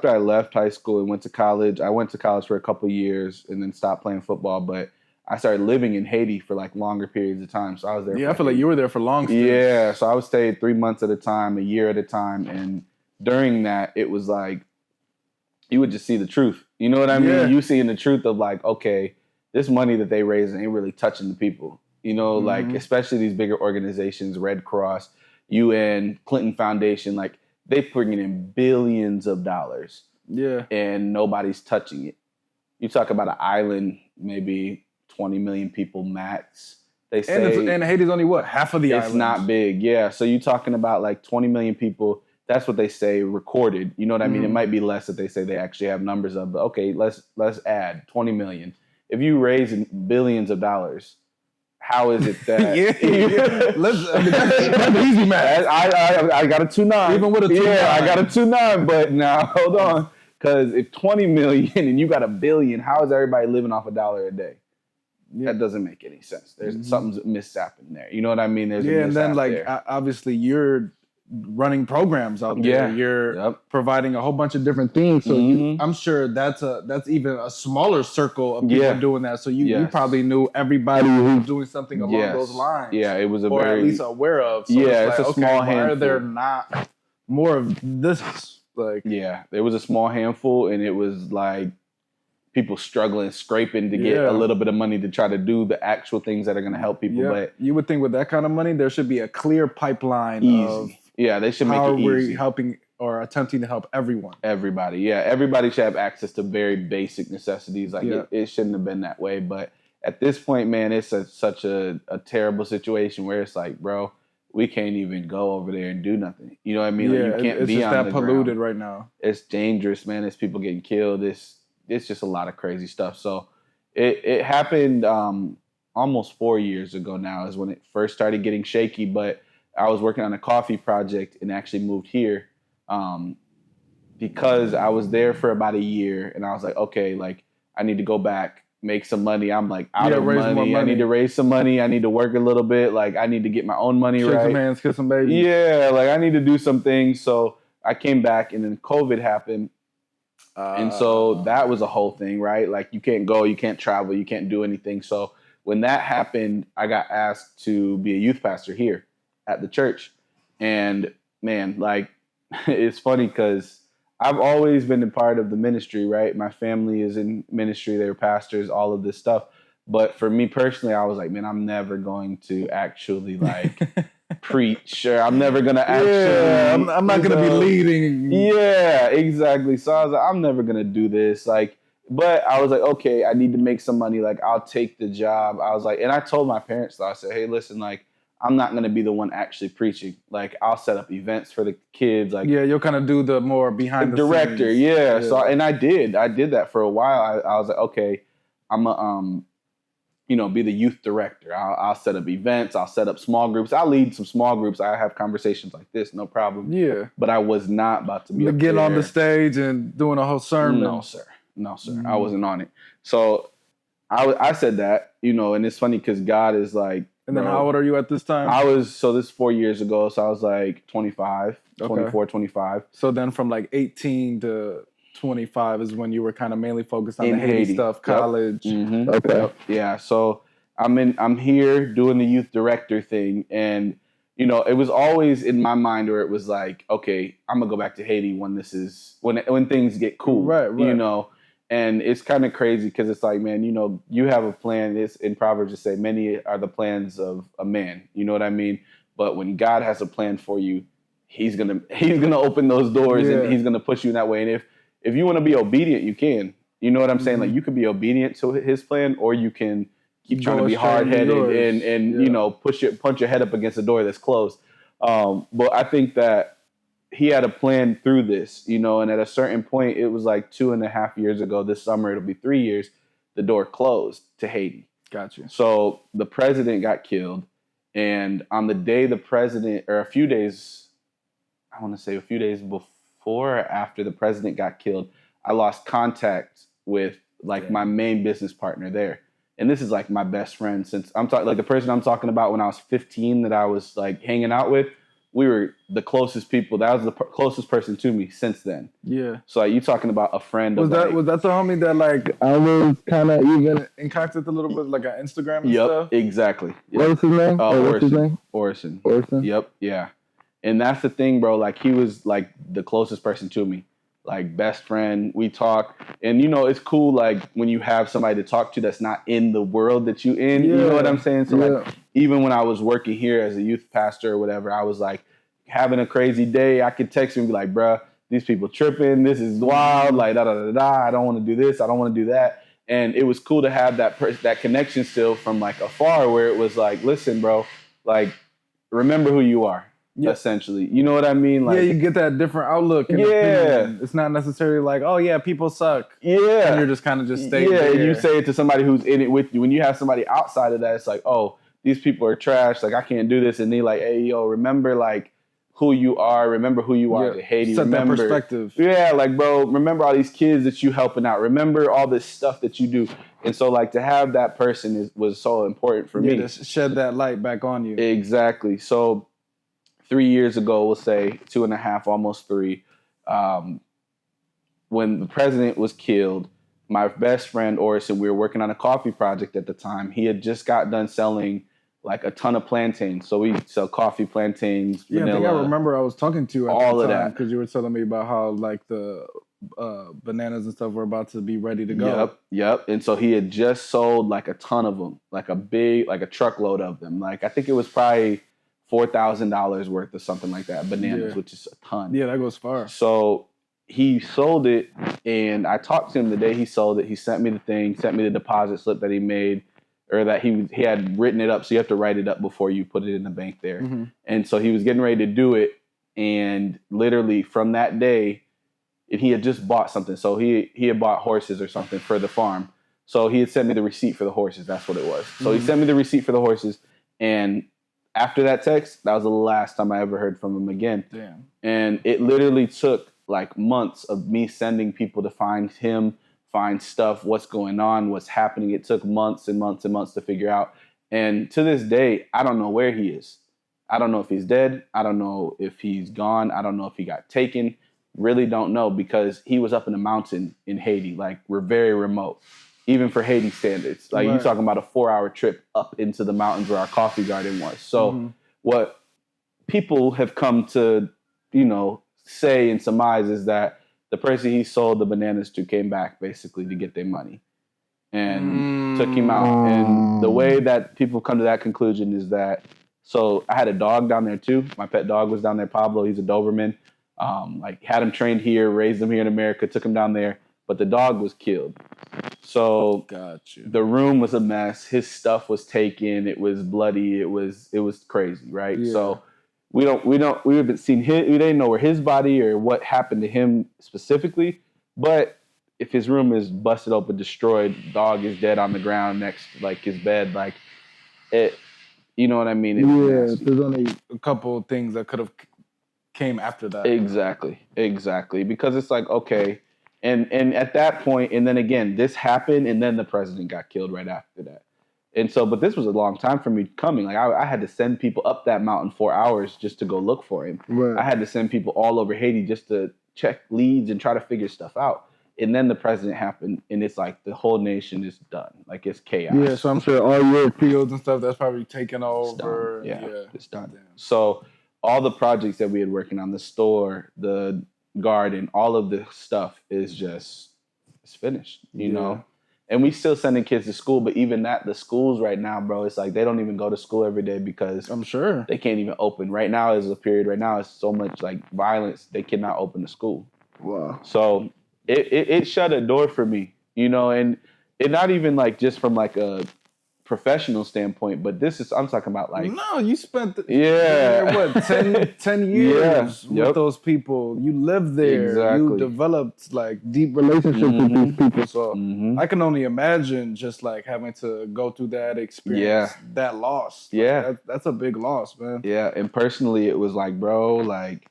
I left high school and went to college, I went to college for a couple of years and then stopped playing football. But I started living in Haiti for like longer periods of time. So I was there. Yeah, I feel like you were there for long stints. Yeah, so I would stay 3 months at a time, a year at a time, and during that, it was like you would just see the truth. You know what I mean? Yeah. You seeing the truth of like, okay, this money that they raise ain't really touching the people. You know, like especially these bigger organizations, Red Cross, UN, Clinton Foundation, like they bringing in billions of dollars. Yeah. And nobody's touching it. You talk about an island, maybe 20 million people max. They say, and Haiti's only what, half of the island? It's not big, yeah. So you're talking about like 20 million people. That's what they say recorded. You know what I mean? It might be less that they say they actually have numbers of. But okay, let's add 20 million. If you raise billions of dollars, how is it that? That's easy math. I got a 2.9. Even with a 2.9. Yeah, I got a 2.9. But now hold on, because if 20 million and you got a billion, how is everybody living off $1 a day? That doesn't make any sense. There's something's mishapping there. You know what I mean? There's and then like obviously you're running programs out there. Yeah. You're providing a whole bunch of different things. So I'm sure that's even a smaller circle of people doing that. So you probably knew everybody who's doing something along those lines. Yeah, it was or at least aware of. So it's a small handful. Why are there not more of this? Like there was a small handful, and it was like people struggling, scraping to get a little bit of money to try to do the actual things that are going to help people. But you would think with that kind of money, there should be a clear pipeline of they should make how it easy. We're helping or attempting to help everyone. Everybody, everybody should have access to very basic necessities. Like it shouldn't have been that way. But at this point, man, it's such a terrible situation where it's like, bro, we can't even go over there and do nothing. You know what I mean? Like you can't be on the ground. It's just that polluted right now. It's dangerous, man. It's people getting killed. It's just a lot of crazy stuff. So it happened almost 4 years ago now is when it first started getting shaky. But I was working on a coffee project and actually moved here because I was there for about a year. And I was like, okay, like I need to go back, make some money. I'm like out of money. I need to raise some money. I need to work a little bit. Like I need to get my own money Shake right. some hands, kiss some babies. Yeah, like I need to do some things. So I came back and then COVID happened. And so that was a whole thing, right? Like you can't go, you can't travel, you can't do anything. So when that happened, I got asked to be a youth pastor here at the church. And man, like it's funny because I've always been a part of the ministry, right? My family is in ministry, they're pastors, all of this stuff. But for me personally, I was like, man, I'm never going to actually like preach, or I'm never gonna actually I'm not gonna be leading. Yeah, exactly. So I was like, I'm never gonna do this. Like, but I was like, okay, I need to make some money. Like, I'll take the job. I was like, and I told my parents though, I said, hey, listen, like, I'm not gonna be the one actually preaching. Like, I'll set up events for the kids. Like, you'll kind of do the more behind the director. scenes. Yeah. So, and I did that for a while. I was like, okay, I'm a be the youth director. I'll set up events. I'll set up small groups. I'll lead some small groups. I have conversations like this, no problem. Yeah. But I was not about to be getting on the stage and doing a whole sermon. No, sir. I wasn't on it. So I said that, and it's funny because God is like. And then how old are you at this time? This is 4 years ago. So I was like 25, 24, 25. So then from like 18 to 25 is when you were kind of mainly focused on the Haiti stuff, college. Yep. Mm-hmm. Okay. Yep. Yeah. So I'm here doing the youth director thing. And, it was always in my mind where it was like, okay, I'm gonna go back to Haiti when when things get cool. Right. And it's kind of crazy because it's like, man, you know, you have a plan. It's in Proverbs to say, many are the plans of a man. You know what I mean? But when God has a plan for you, he's gonna open those doors and he's gonna push you in that way. And if you want to be obedient, you can. You know what I'm saying? Like you can be obedient to his plan, or you can keep trying to be hard headed and you know punch your head up against a door that's closed. But I think that he had a plan through this, you know, and at a certain point, it was like 2.5 years ago. This summer, it'll be 3 years. The door closed to Haiti. Gotcha. So the president got killed, and on the day the president, or a few days, I want to say a few days before or after the president got killed, I lost contact with like my main business partner there. And this is like my best friend since I'm talking, like the person I'm talking about when I was 15 that I was like hanging out with. We were the closest people. That was the closest person to me since then. Yeah. So like, you talking about a friend? Was that the homie that like I was kind of even in contact a little bit, like on Instagram and stuff? Exactly. What was his name? What's his name? Orson. Orson. Yep. Yeah. And that's the thing, bro. Like he was like the closest person to me, like best friend. We talk, and you know it's cool. Like when you have somebody to talk to that's not in the world that you in. You know what I'm saying? So like even when I was working here as a youth pastor or whatever, I was like having a crazy day. I could text him and be like, bruh, these people tripping. This is wild. Like da da da da. I don't want to do this. I don't want to do that. And it was cool to have that connection still from like afar, where it was like, listen, bro, like remember who you are. Essentially, you know what I mean? Like, you get that different outlook. And opinion. It's not necessarily like, oh yeah, people suck. Yeah, and you're just kind of just staying. Yeah, and you say it to somebody who's in it with you. When you have somebody outside of that, it's like, oh, these people are trash. Like I can't do this, and they like, hey, yo, remember like who you are. Remember who you are to Haiti. Set remember that perspective. Yeah, like bro, remember all these kids that you helping out. Remember all this stuff that you do. And so like to have that person was so important for me. To shed that light back on you. Exactly. So 3 years ago, we'll say 2.5, almost 3, when the president was killed, my best friend Orson, we were working on a coffee project at the time. He had just got done selling like a ton of plantains. So we sell coffee, plantains, vanilla. I think I remember I was talking to you at all the of time that because you were telling me about how like the bananas and stuff were about to be ready to go. Yep. And so he had just sold like a ton of them, like a truckload of them. Like I think it was probably $4,000 worth of something like that, bananas, which is a ton. Yeah, that goes far. So he sold it, and I talked to him the day he sold it. He sent me the thing, sent me the deposit slip that he made, or that he had written it up. So you have to write it up before you put it in the bank there. Mm-hmm. And so he was getting ready to do it, and literally from that day, he had just bought something. So he had bought horses or something for the farm. So he had sent me the receipt for the horses. That's what it was. So he sent me the receipt for the horses, and after that text, that was the last time I ever heard from him again. Damn. And it literally took like months of me sending people to find him, find stuff, what's going on, what's happening. It took months and months and months to figure out. And to this day, I don't know where he is. I don't know if he's dead. I don't know if he's gone. I don't know if he got taken. Really don't know, because he was up in a mountain in Haiti. Like we're very remote. Even for Haiti standards. Like you're talking about a 4-hour trip up into the mountains where our coffee garden was. So what people have come to, you know, say and surmise is that the person he sold the bananas to came back basically to get their money and took him out. And the way that people come to that conclusion is that, so I had a dog down there too. My pet dog was down there, Pablo. He's a Doberman. Like had him trained here, raised him here in America, took him down there, but the dog was killed. So the room was a mess. His stuff was taken. It was bloody. It was crazy, right? Yeah. So we haven't seen his, we didn't know where his body or what happened to him specifically. But if his room is busted open, destroyed, dog is dead on the ground next to like his bed, like it, you know what I mean? There's only a couple of things that could have came after that. Exactly. Because it's like, okay. And at that point, and then again, this happened, and then the president got killed right after that. And so, but this was a long time for me coming. Like I had to send people up that mountain 4 hours just to go look for him. Right. I had to send people all over Haiti just to check leads and try to figure stuff out. And then the president happened, and it's like the whole nation is done. Like it's chaos. Yeah, so I'm sure all your fields and stuff, that's probably taken over. Yeah, it's done. Damn. So all the projects that we had working on, the store, the garden, all of the stuff is just it's finished, you know? And we still sending kids to school, but even that, the schools right now, bro, it's like they don't even go to school every day because I'm sure they can't even open. Right now is a period. Right now is so much like violence. They cannot open the school. Wow. So it shut a door for me, you know, and it not even like just from like a professional standpoint, but I'm talking about like no, you spent what 10 years with those people. You lived there. Exactly. You developed like deep relationships with these people. So I can only imagine just like having to go through that experience, that loss. Like, that's a big loss, man. Yeah, and personally, it was like, bro, like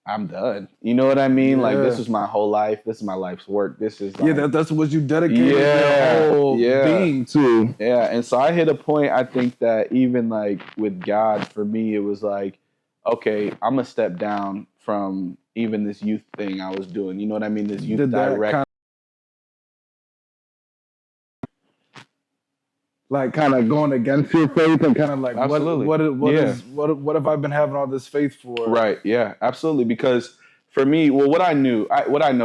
I'm done. You know what I mean? Like this is my whole life. This is my life's work. This is like, that's what you dedicated your whole being to. Yeah, and so I hit a point. I think that even like with God, for me, it was like, okay, I'm gonna step down from even this youth thing I was doing. You know what I mean? This youth direct. Like kind of going against your faith and kind of like absolutely. what have I been having all this faith for? Right. Yeah. Absolutely. Because for me, well, what I know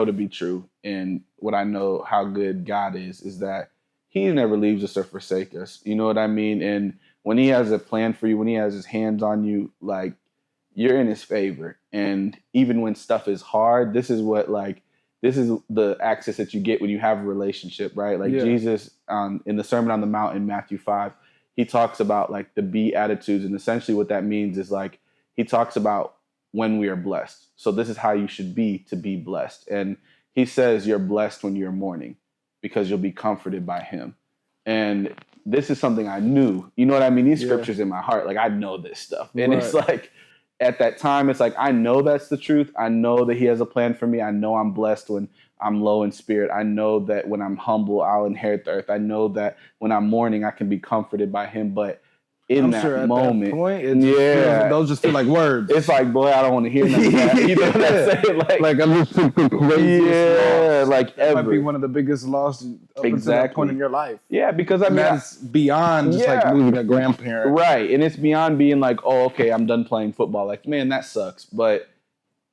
to be true, and what I know how good God is that He never leaves us or forsakes us. You know what I mean? And when He has a plan for you, when He has His hands on you, like you're in His favor. And even when stuff is hard, this is the access that you get when you have a relationship, right? Like Jesus, in the Sermon on the Mount in Matthew 5, He talks about like the Beatitudes, and essentially what that means is like He talks about when we are blessed. So this is how you should be to be blessed. And He says you're blessed when you're mourning because you'll be comforted by Him. And this is something I knew. You know what I mean? These scriptures in my heart, like I know this stuff. And it's like, at that time, it's like, I know that's the truth. I know that He has a plan for me. I know I'm blessed when I'm low in spirit. I know that when I'm humble, I'll inherit the earth. I know that when I'm mourning, I can be comforted by Him. But in that moment, that point, those just feel like words. It's like, boy, I don't want to hear none of that. You know what I'm saying? Like I'm just the craziest loss. Like that ever. Might be one of the biggest losses up until that point in your life. Yeah, because I mean, that's beyond just like losing a grandparent. Right, and it's beyond being like, oh, okay, I'm done playing football. Like, man, that sucks. But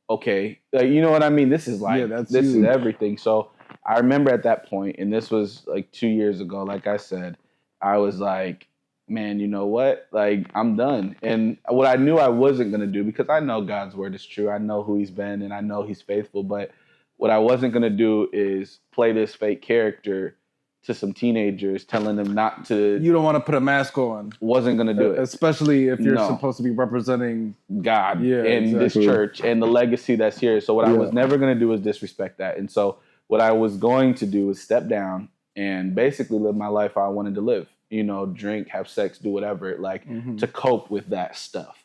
okay, you know what I mean? This is like, this is everything. So I remember at that point, and this was like 2 years ago, like I said, I was like, man, you know what? Like, I'm done. And what I knew I wasn't going to do, because I know God's word is true. I know who He's been, and I know He's faithful. But what I wasn't going to do is play this fake character to some teenagers, telling them not to. You don't want to put a mask on. Wasn't going to do it. Especially if you're supposed to be representing God and this church and the legacy that's here. So what I was never going to do is disrespect that. And so what I was going to do is step down and basically live my life how I wanted to live. You know, drink, have sex, do whatever, like to cope with that stuff.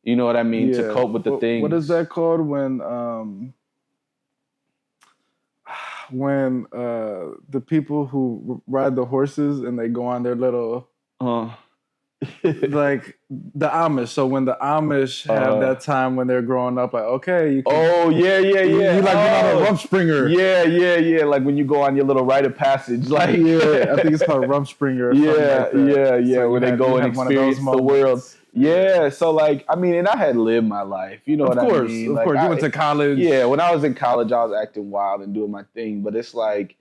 You know what I mean? To cope with the things. What is that called when the people who ride the horses and they go on their little like the Amish. So when the Amish have that time when they're growing up, like, okay, you can, you like you're not a Rumspringer. Yeah. Like when you go on your little rite of passage, like I think it's called Rumspringer. So when they go and experience the world. Yeah, so like, I mean, and I had lived my life, you know what I mean? Of course, you went to college. Yeah, when I was in college, I was acting wild and doing my thing, but it's like,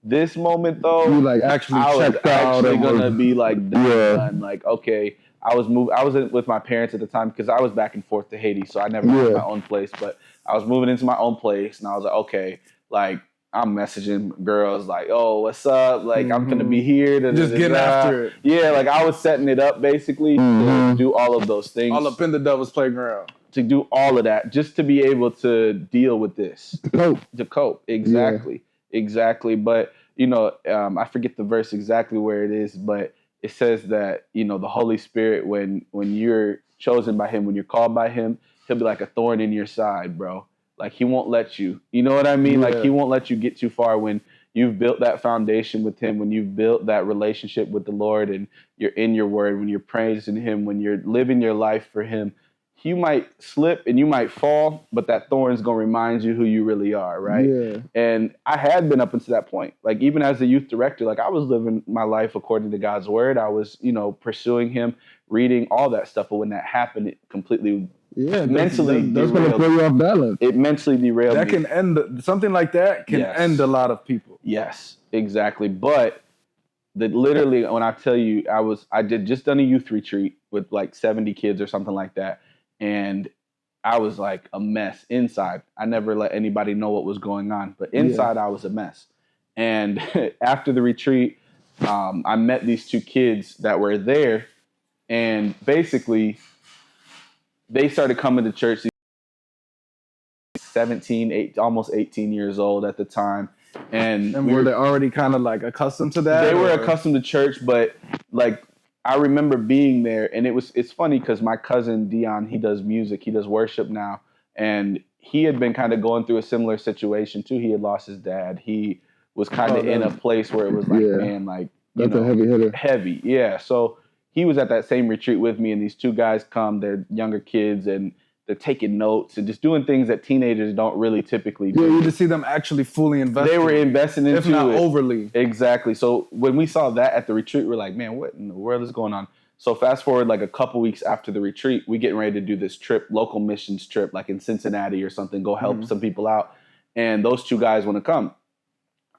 this moment though, you like actually checked out. I was actually gonna be like done. Like, okay, I was with my parents at the time because I was back and forth to Haiti, so I never had my own place. But I was moving into my own place, and I was like, okay, like I'm messaging girls like, oh, what's up? Like I'm gonna be here. Just get after it. Yeah, like I was setting it up basically to do all of those things. All up in the devil's playground. To do all of that, just to be able to deal with this. To cope. Exactly. Yeah. Exactly. But, you know, I forget the verse exactly where it is, but it says that, you know, the Holy Spirit, when you're chosen by Him, when you're called by Him, He'll be like a thorn in your side, bro. Like He won't let you, you know what I mean? Like He won't let you get too far when you've built that foundation with Him, when you've built that relationship with the Lord and you're in your word, when you're praising Him, when you're living your life for Him. You might slip and you might fall, but that thorn's going to remind you who you really are, right? Yeah. And I had been up until that point. Like, even as a youth director, like, I was living my life according to God's word. I was, you know, pursuing Him, reading all that stuff. But when that happened, it completely Yeah, mentally that's going to throw you off balance. It mentally derailed that me. Can end something like that can end a lot of people. Yes, exactly. But literally, when I tell you, I did just done a youth retreat with like 70 kids or something like that, and I was like a mess inside. I never let anybody know what was going on, but inside I was a mess. And after the retreat, I met these two kids that were there, and basically they started coming to church. 17, almost 18 years old at the time. And were they already kind of like accustomed to that? They were accustomed to church, but like I remember being there, and it's funny because my cousin Dion, he does music, he does worship now, and he had been kind of going through a similar situation too. He had lost his dad. He was kind of in a place where it was like, man, like that's a heavy hitter. Heavy, yeah. So he was at that same retreat with me, and these two guys come. They're younger kids, and they're taking notes and just doing things that teenagers don't really typically do. Yeah, you just see them actually fully invested. They were investing into it. If not overly. Exactly. So when we saw that at the retreat, we're like, man, what in the world is going on? So fast forward like a couple weeks after the retreat, we getting ready to do this trip, local missions trip, like in Cincinnati or something, go help some people out. And those two guys want to come.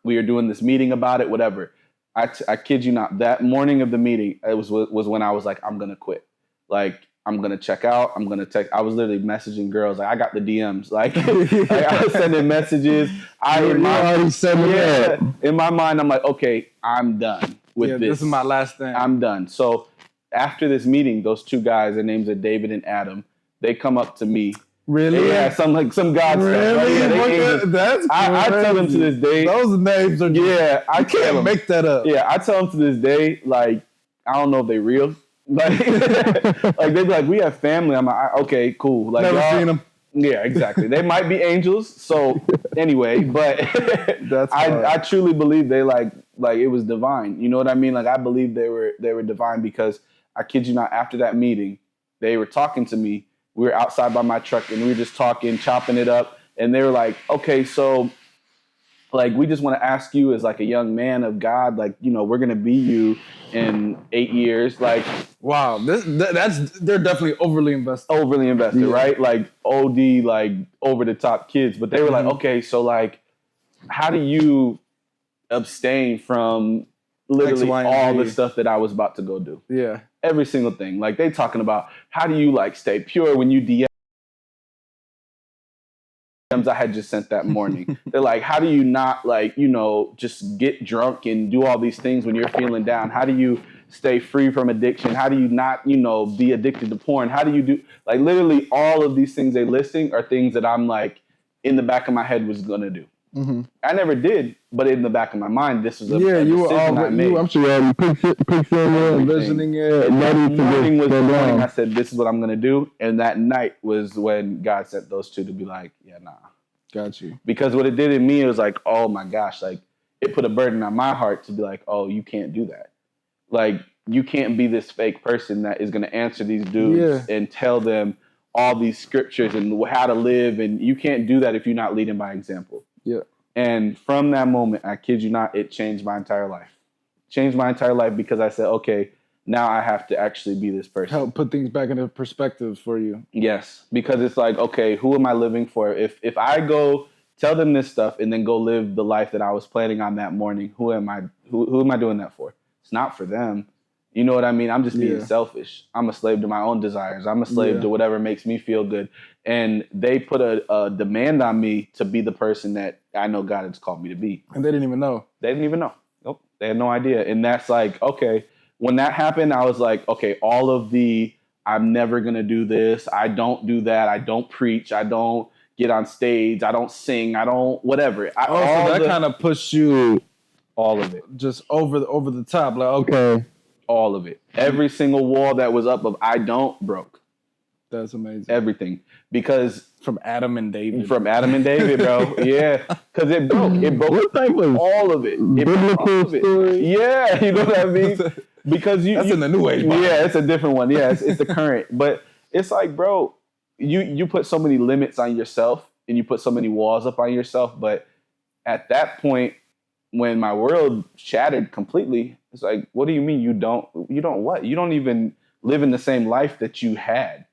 We are doing this meeting about it, whatever. I kid you not, that morning of the meeting, it was when I was like, I'm going to quit. Like, I'm going to check out. I'm going to text. I was literally messaging girls. Like, I got the DMs. Like, I was sending messages. In my mind, I'm like, okay, I'm done with this. This is my last thing. I'm done. So after this meeting, those two guys, their names are David and Adam, they come up to me. Really? Yeah, some God stuff. Really? Yeah, that's I tell them to this day. Those names are I can't make that up. Yeah, I tell them to this day, like, I don't know if they real. Like, like they be like, we have family. I'm like, okay, cool. Like, never seen them. Yeah, exactly. They might be angels. So anyway, but I truly believe they like it was divine. You know what I mean? Like I believe they were divine because I kid you not. After that meeting, they were talking to me. We were outside by my truck and we were just talking, chopping it up, and they were like, okay, so. Like, we just want to ask you as like a young man of God, like, you know, we're going to be you in 8 years. Like, wow, they're definitely overly invested, right? Like OD, like over the top kids. But they were like, okay, so like, how do you abstain from literally all the stuff that I was about to go do? Yeah. Every single thing. Like they talking about how do you like stay pure when you DM I had just sent that morning. They're like, how do you not like, you know, just get drunk and do all these things when you're feeling down? How do you stay free from addiction? How do you not, you know, be addicted to porn? How do you do like literally all of these things they listing are things that I'm like in the back of my head was going to do. Mm-hmm. I never did, but in the back of my mind, this was a you were already. I'm sure you picturing it, envisioning it. Morning, I said, "This is what I'm going to do," and that night was when God sent those two to be like, "Yeah, nah, got you." Because what it did in me, it was like, "Oh my gosh!" Like it put a burden on my heart to be like, "Oh, you can't do that. Like you can't be this fake person that is going to answer these dudes and tell them all these scriptures and how to live, and you can't do that if you're not leading by example." Yeah. And from that moment, I kid you not, it changed my entire life. Changed my entire life because I said, okay, now I have to actually be this person. Help put things back into perspective for you. Yes, because it's like, okay, who am I living for? If I go tell them this stuff and then go live the life that I was planning on that morning, who am I doing that for? It's not for them. You know what I mean? I'm just being selfish. I'm a slave to my own desires. I'm a slave to whatever makes me feel good. And they put a demand on me to be the person that I know God has called me to be. And they didn't even know. Nope. They had no idea. And that's like, okay, when that happened, I was like, okay, all of the, I'm never going to do this. I don't do that. I don't preach. I don't get on stage. I don't sing. I don't, whatever. So that kind of pushed you. All of it. Just over the top. Like, okay. All of it. Every single wall that was up of I don't broke. That's amazing. Everything. Because from Adam and David. Bro. Yeah. Because it broke. What type of all of it. Biblical story? Yeah. You know what I mean? Because that's in the new age. Bible. Yeah, it's a different one. Yeah, it's the current. But it's like, bro, you put so many limits on yourself and you put so many walls up on yourself. But at that point, when my world shattered completely, it's like, what do you mean you don't what? You don't even live in the same life that you had.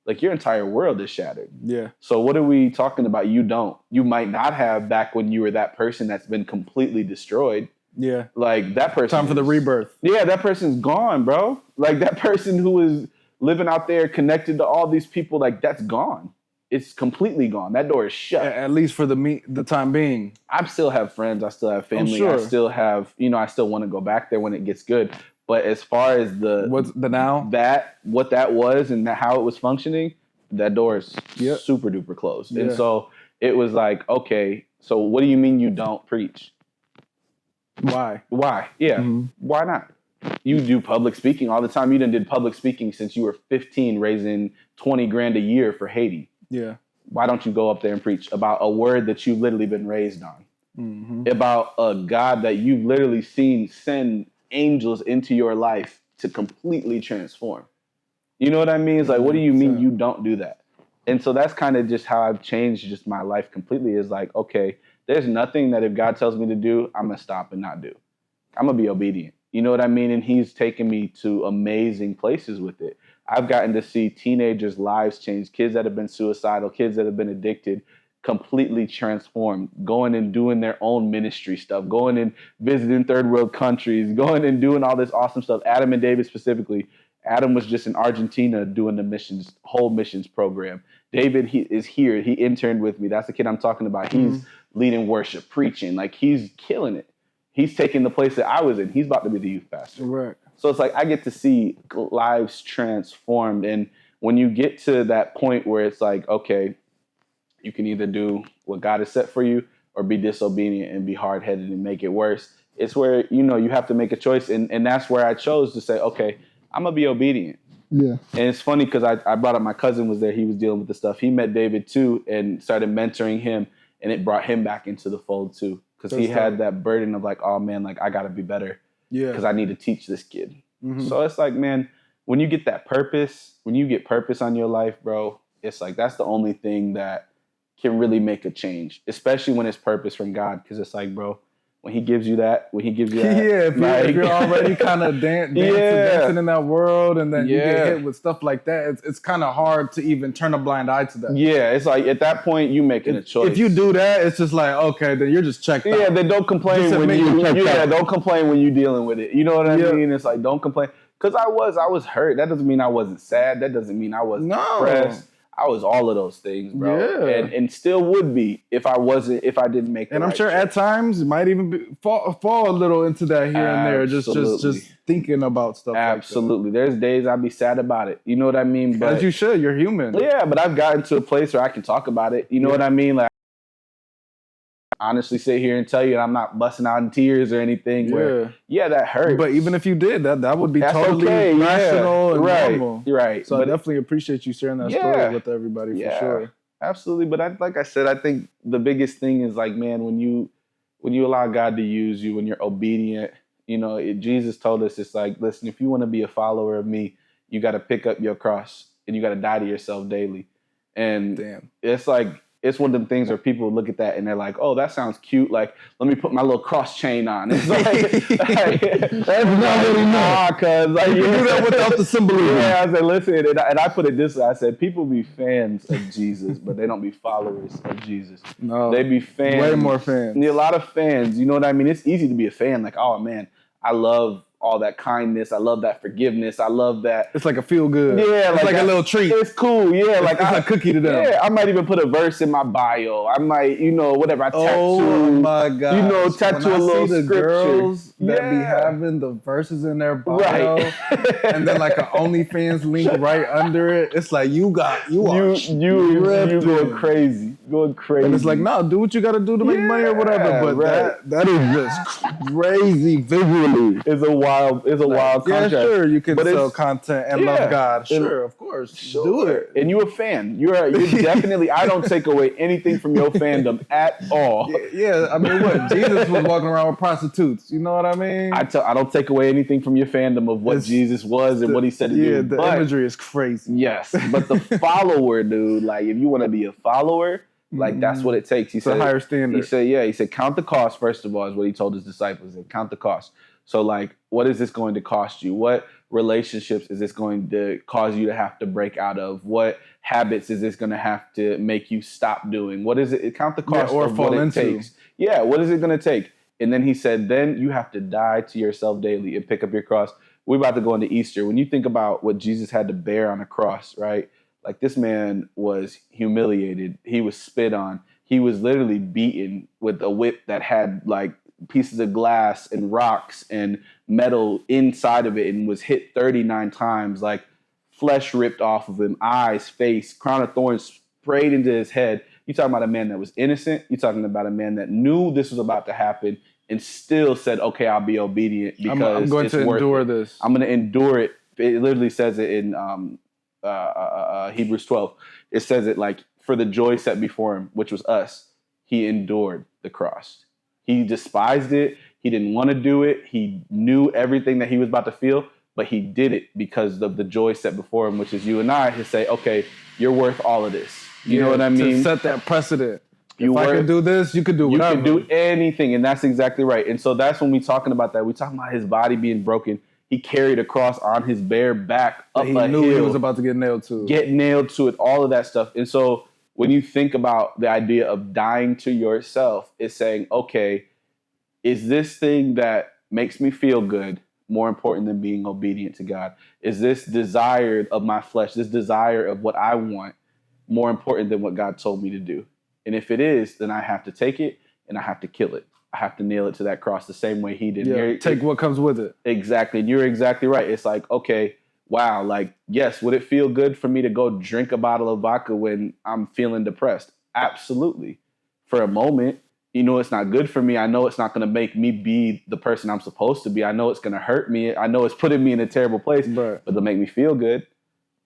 like your entire world is shattered. Yeah. So what are we talking about? You don't. You might not have back when you were that person that's been completely destroyed. Yeah. Like that person. Time for the rebirth. Yeah, that person's gone, bro. Like that person who was living out there connected to all these people, like that's gone. It's completely gone. That door is shut. At least for the time being. I still have friends. I still have family. Sure. I still have, I still want to go back there when it gets good. But as far as what's the now? What that was and how it was functioning, that door is super duper closed. Yeah. And so it was like, okay, so what do you mean you don't preach? Why? Yeah. Mm-hmm. Why not? You do public speaking all the time. You done did public speaking since you were 15, raising $20,000 a year for Haiti. Yeah. Why don't you go up there and preach about a word that you've literally been raised on? Mm-hmm. About a God that you've literally seen send angels into your life to completely transform. You know what I mean? It's like, what do you mean you don't do that? And so that's kind of just how I've changed just my life completely, is like, okay, there's nothing that if God tells me to do, I'm going to stop and not do. I'm going to be obedient. You know what I mean? And he's taken me to amazing places with it. I've gotten to see teenagers' lives change, kids that have been suicidal, kids that have been addicted, completely transformed, going and doing their own ministry stuff, going and visiting third world countries, going and doing all this awesome stuff. Adam and David specifically. Adam was just in Argentina doing the whole missions program. David, he is here. He interned with me. That's the kid I'm talking about. He's leading worship, preaching. Like, he's killing it. He's taking the place that I was in. He's about to be the youth pastor. Right. So it's like I get to see lives transformed. And when you get to that point where it's like, okay, you can either do what God has set for you or be disobedient and be hard-headed and make it worse. It's where, you have to make a choice. And that's where I chose to say, okay, I'm going to be obedient. Yeah. And it's funny because I brought up my cousin was there. He was dealing with the stuff. He met David too and started mentoring him. And it brought him back into the fold too. Because he had that burden of like, oh man, like I got to be better. Yeah. Because I need to teach this kid. Mm-hmm. So it's like, man, when you get that purpose, when you get purpose on your life, bro, it's like that's the only thing that can really make a change, especially when it's purpose from God. Because it's like, bro, when he gives you that, if you're already kind of dancing in that world, and then you get hit with stuff like that, it's kind of hard to even turn a blind eye to that. Yeah, it's like at that point you making a choice. If you do that, it's just like, okay, then you're just checked out. Yeah, then don't complain don't complain when you're dealing with it. You know what I mean? It's like, don't complain. Because I was hurt. That doesn't mean I wasn't sad. That doesn't mean I wasn't depressed. I was all of those things, bro. Yeah. And still would be if I didn't make the And I'm sure at times it might even fall a little into that here and there, just thinking about stuff. Absolutely. Like that. There's days I'd be sad about it. You know what I mean? But as you should, you're human. Yeah, but I've gotten to a place where I can talk about it. You know what I mean? Like, honestly sit here and tell you I'm not busting out in tears or anything. Where, that hurts. But even if you did, that would be totally rational and normal. Right. So I definitely appreciate you sharing that story with everybody for sure. Absolutely. But like I said, I think the biggest thing is like, man, when you allow God to use you, when you're obedient, Jesus told us, it's like, listen, if you want to be a follower of me, you got to pick up your cross and you got to die to yourself daily. And it's like, it's one of them things where people look at that and they're like, oh, that sounds cute. Like, let me put my little cross chain on. It's like, that's not really not. Because like, you do that without the symbolism. Yeah, I said, listen, and I put it this way. I said, people be fans of Jesus, but they don't be followers of Jesus. No. They be fans. Way more fans. A lot of fans. You know what I mean? It's easy to be a fan. Like, oh, man, I love all that kindness. I love that forgiveness. I love that. It's like a feel good. Yeah. It's like a little treat. It's cool. Yeah. Like it's a cookie to them. Yeah. I might even put a verse in my bio. I might, whatever. I tattoo. Oh my God. Tattoo a little the scripture. Girls that be having the verses in their bio. Right. And then like an OnlyFans link right under it. It's like you are going crazy. And it's like, no, do what you got to do to make money or whatever. But that is just crazy visually. It's a wild contract. Yeah, sure, you can sell content and love God. Sure, of course. Do it. And you're a fan. You're definitely, I don't take away anything from your fandom at all. Yeah, I mean, what? Jesus was walking around with prostitutes. You know what I mean? I don't take away anything from your fandom of what Jesus was and what he said to do. Yeah, the imagery is crazy. Yes, but the follower, dude, like if you want to be a follower, like that's what it takes. He said a higher standard. He said, count the cost, first of all, is what he told his disciples. Count the cost. So like, what is this going to cost you? What relationships is this going to cause you to have to break out of? What habits is this going to have to make you stop doing? What is it? Count the cost or of what it takes. Yeah, what is it going to take? And then he said, then you have to die to yourself daily and pick up your cross. We're about to go into Easter. When you think about what Jesus had to bear on a cross, right? Like this man was humiliated. He was spit on. He was literally beaten with a whip that had like pieces of glass and rocks and metal inside of it and was hit 39 times, like flesh ripped off of him, eyes, face, crown of thorns sprayed into his head. You're talking about a man that was innocent. You're talking about a man that knew this was about to happen and still said, okay, I'll be obedient because I'm going to endure this. I'm going to endure it. It literally says it in Hebrews 12. It says it like, for the joy set before him, which was us, he endured the cross. He despised it. He didn't want to do it. He knew everything that he was about to feel, but he did it because of the joy set before him, which is you and I, to say, okay, you're worth all of this. You know what I mean? To set that precedent. If I can do this, you can do whatever. You can do anything, and that's exactly right. And so that's when we're talking about that. We're talking about his body being broken. He carried a cross on his bare back up a hill. He knew he was about to get nailed to it. All of that stuff. And so when you think about the idea of dying to yourself, it's saying, okay, is this thing that makes me feel good more important than being obedient to God? Is this desire of my flesh, this desire of what I want, more important than what God told me to do? And if it is, then I have to take it and I have to kill it. I have to nail it to that cross the same way he did. Yeah, take what comes with it. Exactly. And you're exactly right. It's like, okay, wow, like, yes, would it feel good for me to go drink a bottle of vodka when I'm feeling depressed? Absolutely. For a moment, you know, it's not good for me. I know it's not going to make me be the person I'm supposed to be. I know it's going to hurt me. I know it's putting me in a terrible place, but it'll make me feel good.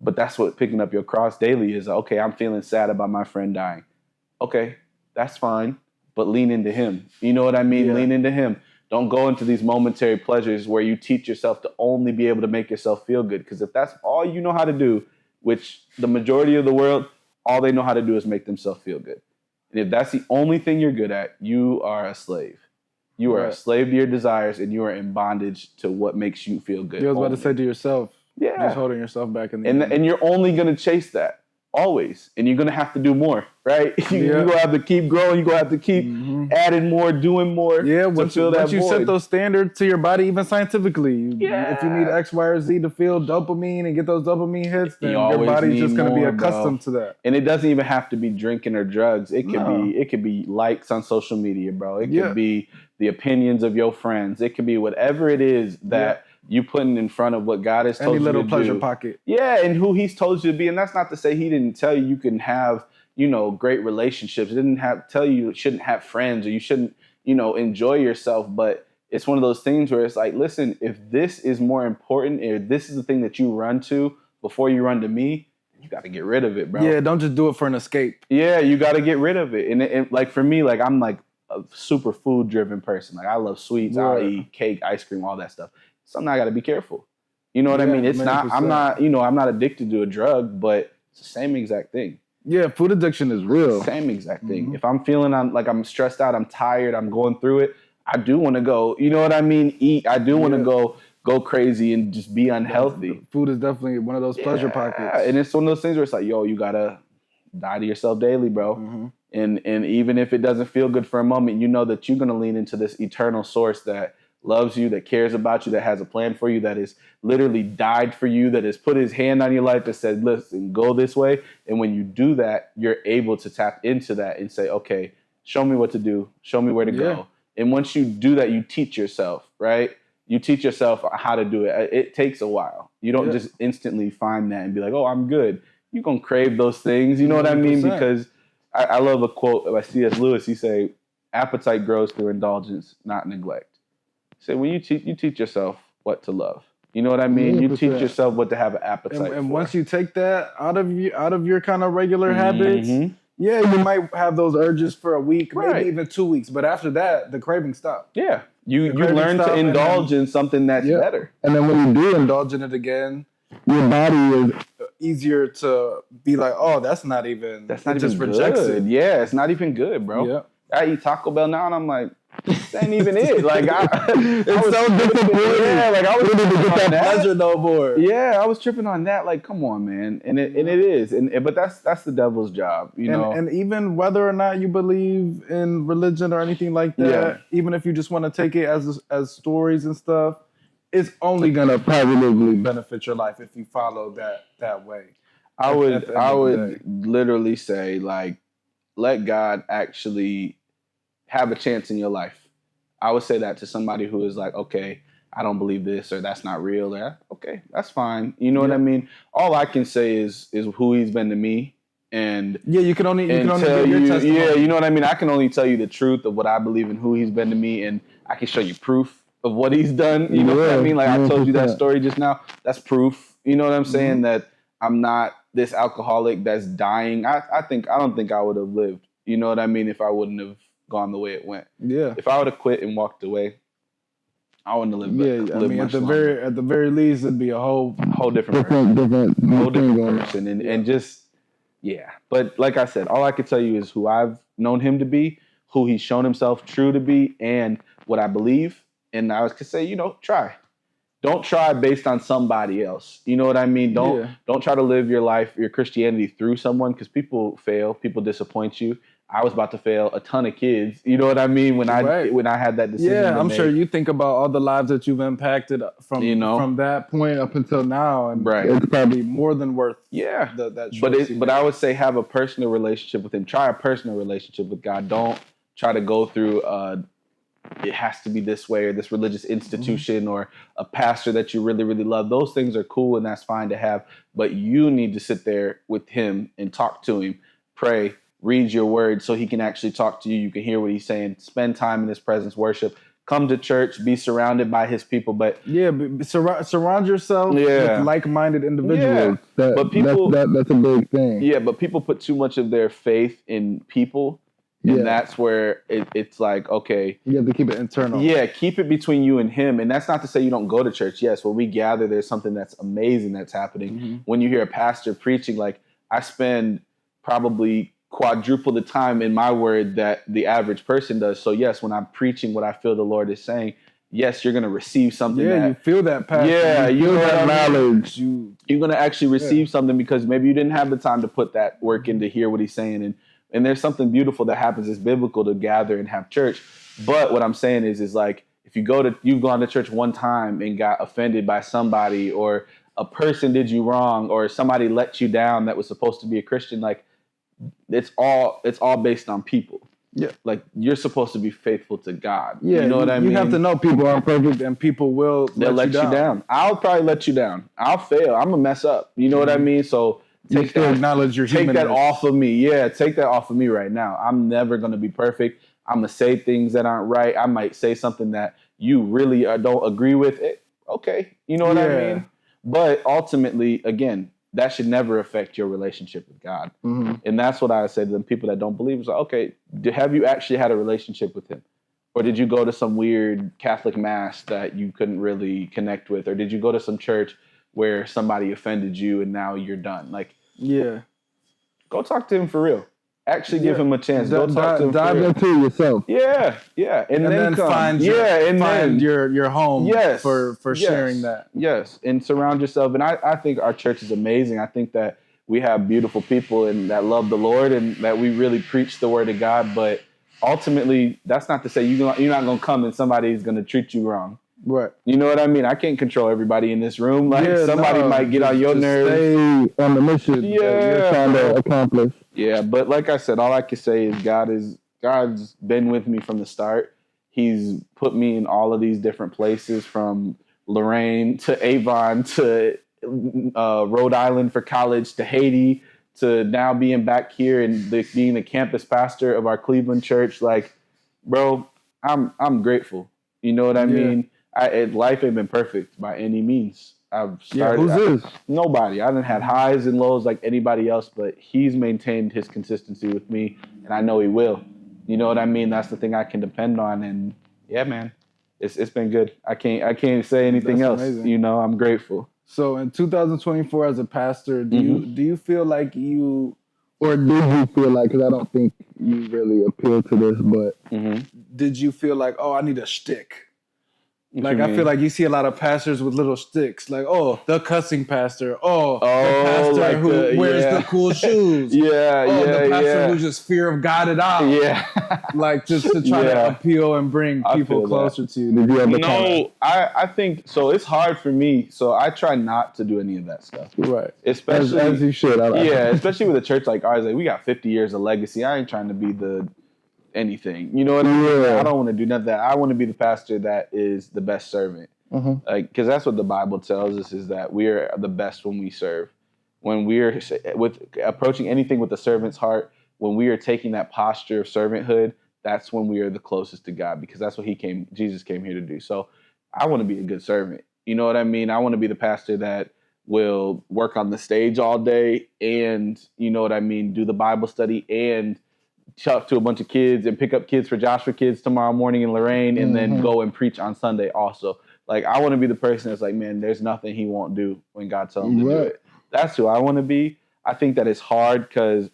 But that's what picking up your cross daily is. Okay, I'm feeling sad about my friend dying. Okay, that's fine, but lean into him. You know what I mean? Yeah. Lean into him. Don't go into these momentary pleasures where you teach yourself to only be able to make yourself feel good. Because if that's all you know how to do, which the majority of the world, all they know how to do is make themselves feel good. And if that's the only thing you're good at, you are a slave. You are a slave to your desires, and you are in bondage to what makes you feel good. You was about to say to yourself, just holding yourself back in the end. And you're only going to chase that. Always. And you're going to have to do more, right? You're going to have to keep growing. You're going to have to keep adding more, doing more. Yeah, once you set those standards to your body, even scientifically, if you need X, Y, or Z to feel dopamine and get those dopamine hits, then your body's just going to be accustomed to that. And it doesn't even have to be drinking or drugs. It could be likes on social media, bro. It could be the opinions of your friends. It could be whatever it is that you putting in front of what God has told you to do. Any little pleasure pocket. Yeah, and who he's told you to be. And that's not to say he didn't tell you can have, great relationships. He didn't tell you shouldn't have friends or you shouldn't, enjoy yourself. But it's one of those things where it's like, listen, if this is more important, or this is the thing that you run to before you run to me, you got to get rid of it, bro. Yeah, don't just do it for an escape. Yeah, you got to get rid of it. And like for me, like I'm like a super food driven person. Like I love sweets. I'll eat cake, ice cream, all that stuff. Something I got to be careful. You know what I mean? It's 100%. I'm not addicted to a drug, but it's the same exact thing. Yeah, food addiction is real. Same exact thing. If I'm feeling I'm stressed out, I'm tired, I'm going through it, I do want to go, you know what I mean? Eat. I do want to go crazy and just be unhealthy. Food is definitely one of those pleasure pockets. And it's one of those things where it's like, yo, you got to die to yourself daily, bro. And even if it doesn't feel good for a moment, you know that you're going to lean into this eternal source that loves you, that cares about you, that has a plan for you, that has literally died for you, that has put his hand on your life, that said, listen, go this way. And when you do that, you're able to tap into that and say, okay, show me what to do. Show me where to go. And once you do that, you teach yourself, right? You teach yourself how to do it. It takes a while. You don't just instantly find that and be like, oh, I'm good. You're going to crave those things. You know what I mean? Because I love a quote by C.S. Lewis. He say, appetite grows through indulgence, not neglect. So when you teach yourself what to love. You know what I mean? 100%. You teach yourself what to have an appetite for. And once you take that out of your kind of regular habits, you might have those urges for a week, maybe even 2 weeks. But after that, the craving stops. Yeah. You learn to indulge in something that's better. And then when you do indulge in it again, your body is easier to be like, oh, that's not even good. Yeah, it's not even good, bro. Yeah. I eat Taco Bell now and I'm like, This ain't even it. Like It's so disappointing. Yeah, like I was tripping to get that pleasure no more. Yeah, I was tripping on that. Like, come on, man. And it is. But that's the devil's job, you know. And even whether or not you believe in religion or anything like that, even if you just want to take it as stories and stuff, it's only gonna positively benefit your life if you follow that way. I would literally say, like, let God actually have a chance in your life. I would say that to somebody who is like, okay, I don't believe this, or that's not real. Or, okay, that's fine. You know what I mean? All I can say is who he's been to me. And you can only tell give your testimony. Yeah, you know what I mean? I can only tell you the truth of what I believe and who he's been to me, and I can show you proof of what he's done. You know what I mean? Like I told you that story just now. That's proof. You know what I'm saying? That I'm not this alcoholic that's dying. I don't think I would have lived. You know what I mean? If I wouldn't have gone the way it went. Yeah. If I would have quit and walked away, I wouldn't have lived. I mean, at the very least, it'd be a whole different person, and just But like I said, all I could tell you is who I've known him to be, who he's shown himself true to be, and what I believe. And I could say, try. Don't try based on somebody else. You know what I mean? Don't try to live your life, your Christianity through someone, because people fail, people disappoint you. I was about to fail a ton of kids. You know what I mean? When I had that decision. Yeah, I'm sure you think about all the lives that you've impacted from that point up until now, and it's probably more than worth. That choice. But I would say have a personal relationship with him. Try a personal relationship with God. Don't try to go through it has to be this way, or this religious institution, or a pastor that you really, really love. Those things are cool and that's fine to have, but you need to sit there with him and talk to him, pray, read your word so he can actually talk to you. You can hear what he's saying, spend time in his presence, worship, come to church, be surrounded by his people. But surround yourself with like-minded individuals. But people, that's a big thing. Yeah, but people put too much of their faith in people. And that's where it's like, okay. You have to keep it internal. Yeah, keep it between you and him. And that's not to say you don't go to church. Yes, when we gather, there's something that's amazing that's happening. When you hear a pastor preaching, like I spend probably quadruple the time in my word that the average person does. So yes, when I'm preaching what I feel the Lord is saying, yes, you're going to receive something. Yeah, you feel that passion. Yeah, you feel that knowledge. You're going to actually receive something because maybe you didn't have the time to put that work in to hear what he's saying. And there's something beautiful that happens. It's biblical to gather and have church. But what I'm saying is like, if you've gone to church one time and got offended by somebody, or a person did you wrong, or somebody let you down that was supposed to be a Christian, like it's all based on people. Yeah. Like you're supposed to be faithful to God. Yeah. You know what I mean? You have to know people aren't perfect and people they'll let you down. I'll probably let you down. I'll fail. I'm gonna mess up. You know what I mean? So acknowledge your humanness. Take that off of me. Yeah, take that off of me right now. I'm never going to be perfect. I'm going to say things that aren't right. I might say something that you really don't agree with. Okay, you know what I mean? But ultimately, again, that should never affect your relationship with God. And that's what I say to them people that don't believe. It's like, okay, have you actually had a relationship with him? Or did you go to some weird Catholic mass that you couldn't really connect with? Or did you go to some church where somebody offended you and now you're done? Like, go talk to him for real. Actually give him a chance. Go talk to him dive into yourself. Yeah. And then find your home for sharing that. Yes, and surround yourself. And I think our church is amazing. I think that we have beautiful people and that love the Lord and that we really preach the word of God. But ultimately, that's not to say you're not going to come and somebody's going to treat you wrong. Right. You know what I mean? I can't control everybody in this room. Like somebody might get on your nerves. Stay on the mission that you're trying to accomplish. Yeah, but like I said, all I can say is God's been with me from the start. He's put me in all of these different places, from Lorraine to Avon to Rhode Island for college to Haiti to now being back here and being the campus pastor of our Cleveland church. Like, bro, I'm grateful. You know what I mean? Life ain't been perfect by any means. I've started. Nobody. I haven't had highs and lows like anybody else, but he's maintained his consistency with me, and I know he will. You know what I mean? That's the thing I can depend on, and yeah, man, it's been good. I can't say anything else. Amazing. You know, I'm grateful. So in 2024, as a pastor, do you feel like Or did you feel like, because I don't think you really appeal to this, but did you feel like, oh, I need a shtick? What Like, you I mean? feel like you see a lot of pastors with little sticks. Like, oh, the cussing pastor. Oh, the pastor like who wears the cool shoes. The pastor who just fear of God it out. Yeah. Like, just to try to appeal and bring people closer to you. Did you ever No, I think, so it's hard for me. So I try not to do any of that stuff. Right. Especially, as you should. Especially with a church like ours. Like, we got 50 years of legacy. I ain't trying to be the anything. You know what I mean? Yeah. I don't want to do none of that. I want to be the pastor that is the best servant. Like, because that's what the Bible tells us, is that we are the best when we serve. When we are with approaching anything with the servant's heart, when we are taking that posture of servanthood, that's when we are the closest to God, because that's what Jesus came here to do. So I want to be a good servant. You know what I mean? I want to be the pastor that will work on the stage all day and, you know what I mean, do the Bible study and talk to a bunch of kids and pick up kids for Joshua Kids tomorrow morning in Lorraine, and then go and preach on Sunday also. Like, I want to be the person that's like, man, there's nothing he won't do when God tells him to do it. That's who I want to be. I think that it's hard because,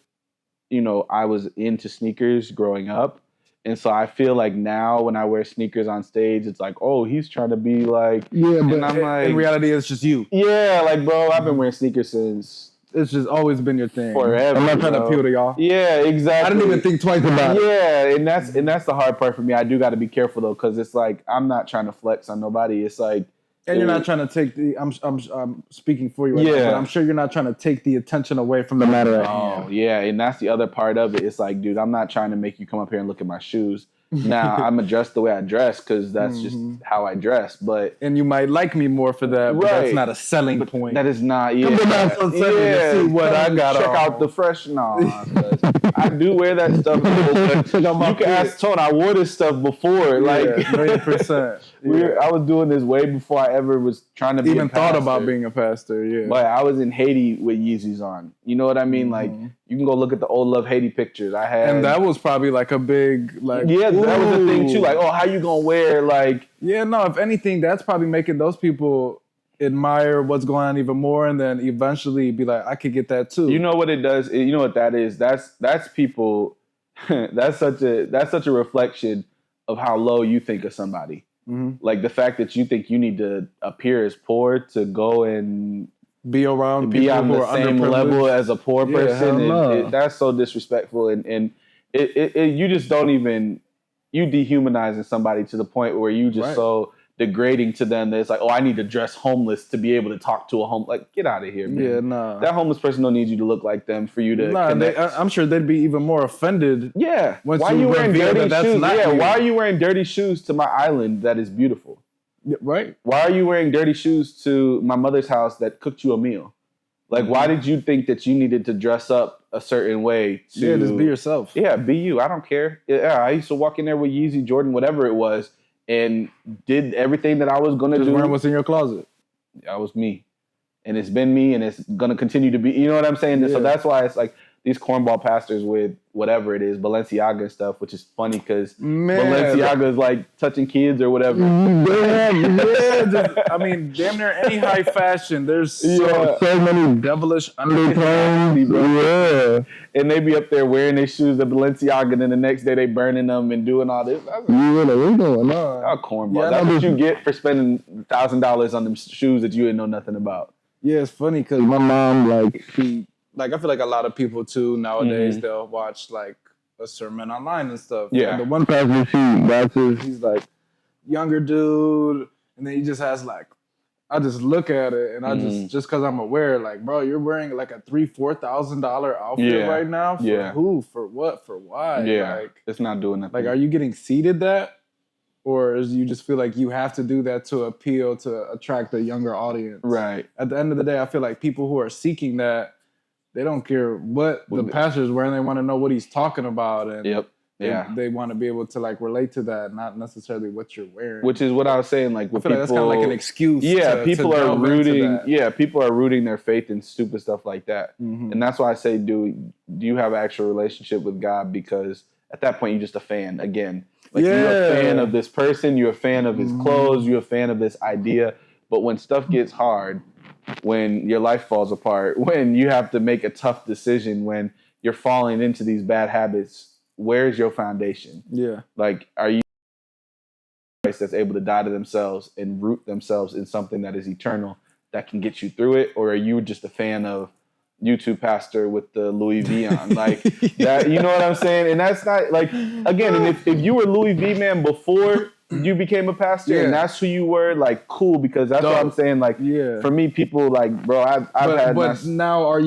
you know, I was into sneakers growing up. And so I feel like now when I wear sneakers on stage, it's like, oh, he's trying to be like, but I'm like, in reality, it's just you. Yeah, like, bro, I've been wearing sneakers since. It's just always been your thing. Forever. I'm not trying to appeal to y'all. Yeah, exactly. I didn't even think twice about it. Yeah, and that's the hard part for me. I do got to be careful though, because it's like I'm not trying to flex on nobody. It's like, and you're not trying to take the. I'm speaking for you right now, but I'm sure you're not trying to take the attention away from the matter at hand. Oh yeah, and that's the other part of it. It's like, dude, I'm not trying to make you come up here and look at my shoes. Now I'm gonna dress the way I dress because that's just how I dress. And you might like me more for that, but that's not a selling point. That is not. Come on on Sunday to see what I got. Check out the fresh. No, I do wear that stuff. You can ask Tone. I wore this stuff before. Like 100%. I was doing this way before I ever was trying to be even thought about being a pastor. Yeah, but I was in Haiti with Yeezys on. You know what I mean? Like, you can go look at the old Love Haiti pictures I had, and that was probably like a big that was the thing too. Like, oh, how you gonna wear like? Yeah, no. If anything, that's probably making those people admire what's going on even more, and then eventually be like, I could get that too. You know what it does? You know what that is? That's people. that's such a reflection of how low you think of somebody. Like the fact that you think you need to appear as poor to go and be around people on the same level as a poor person. That's so disrespectful, and it you just don't even, you dehumanizing somebody to the point where you just so degrading to them that it's like, oh, I need to dress homeless to be able to talk to a like, get out of here, man. Yeah, no. That homeless person don't need you to look like them for you to connect. I'm sure they'd be even more offended. Yeah. Why are you wearing dirty shoes? Why are you wearing dirty shoes to my island that is beautiful? Yeah, right. Why are you wearing dirty shoes to my mother's house that cooked you a meal? Like, why did you think that you needed to dress up a certain way to just be yourself? Yeah, be you. I don't care. Yeah, I used to walk in there with Yeezy, Jordan, whatever it was, and did everything that I was going to do. Just wearing what's in your closet. That was me. And it's been me, and it's going to continue to be. You know what I'm saying? Yeah. So that's why it's like these cornball pastors with whatever it is, Balenciaga and stuff, which is funny because Balenciaga is like touching kids or whatever. I mean, damn near any high fashion, there's so many devilish undertones. Yeah. And they be up there wearing their shoes at Balenciaga, and then the next day they burning them and doing all this. What's going on? Oh, cornball. That's what you get for spending $1,000 on them shoes that you didn't know nothing about. Yeah, it's funny because my mom, I feel like a lot of people too nowadays, they'll watch like a sermon online and stuff. Yeah. And the one pastor she watches, he's like younger dude, and then he just has like, I just look at it and I just because I'm aware, like, bro, you're wearing like a $3,000-$4,000 outfit right now. For who? For what? For why? Yeah. Like, it's not doing nothing. Like, are you getting seated that? Or is you just feel like you have to do that to appeal to attract a younger audience? Right. At the end of the day, I feel like people who are seeking that, they don't care what the pastor's wearing. They want to know what he's talking about. And they want to be able to like relate to that, not necessarily what you're wearing. Which is what I was saying. Like, I feel like that's kind of like an excuse. Yeah, people are rooting. Yeah, people are rooting their faith in stupid stuff like that. And that's why I say, do you have an actual relationship with God? Because at that point, you're just a fan again. Like, you're a fan of this person. You're a fan of his clothes. You're a fan of this idea. But when stuff gets hard, when your life falls apart, when you have to make a tough decision, when you're falling into these bad habits, where's your foundation? Yeah. Like, are you that's able to die to themselves and root themselves in something that is eternal that can get you through it? Or are you just a fan of YouTube pastor with the Louis V on? Like that, you know what I'm saying? And that's not like, again, and if you were Louis V man before you became a pastor and that's who you were, like, cool, because that's what I'm saying. Like, for me, people like, bro, I've had. But now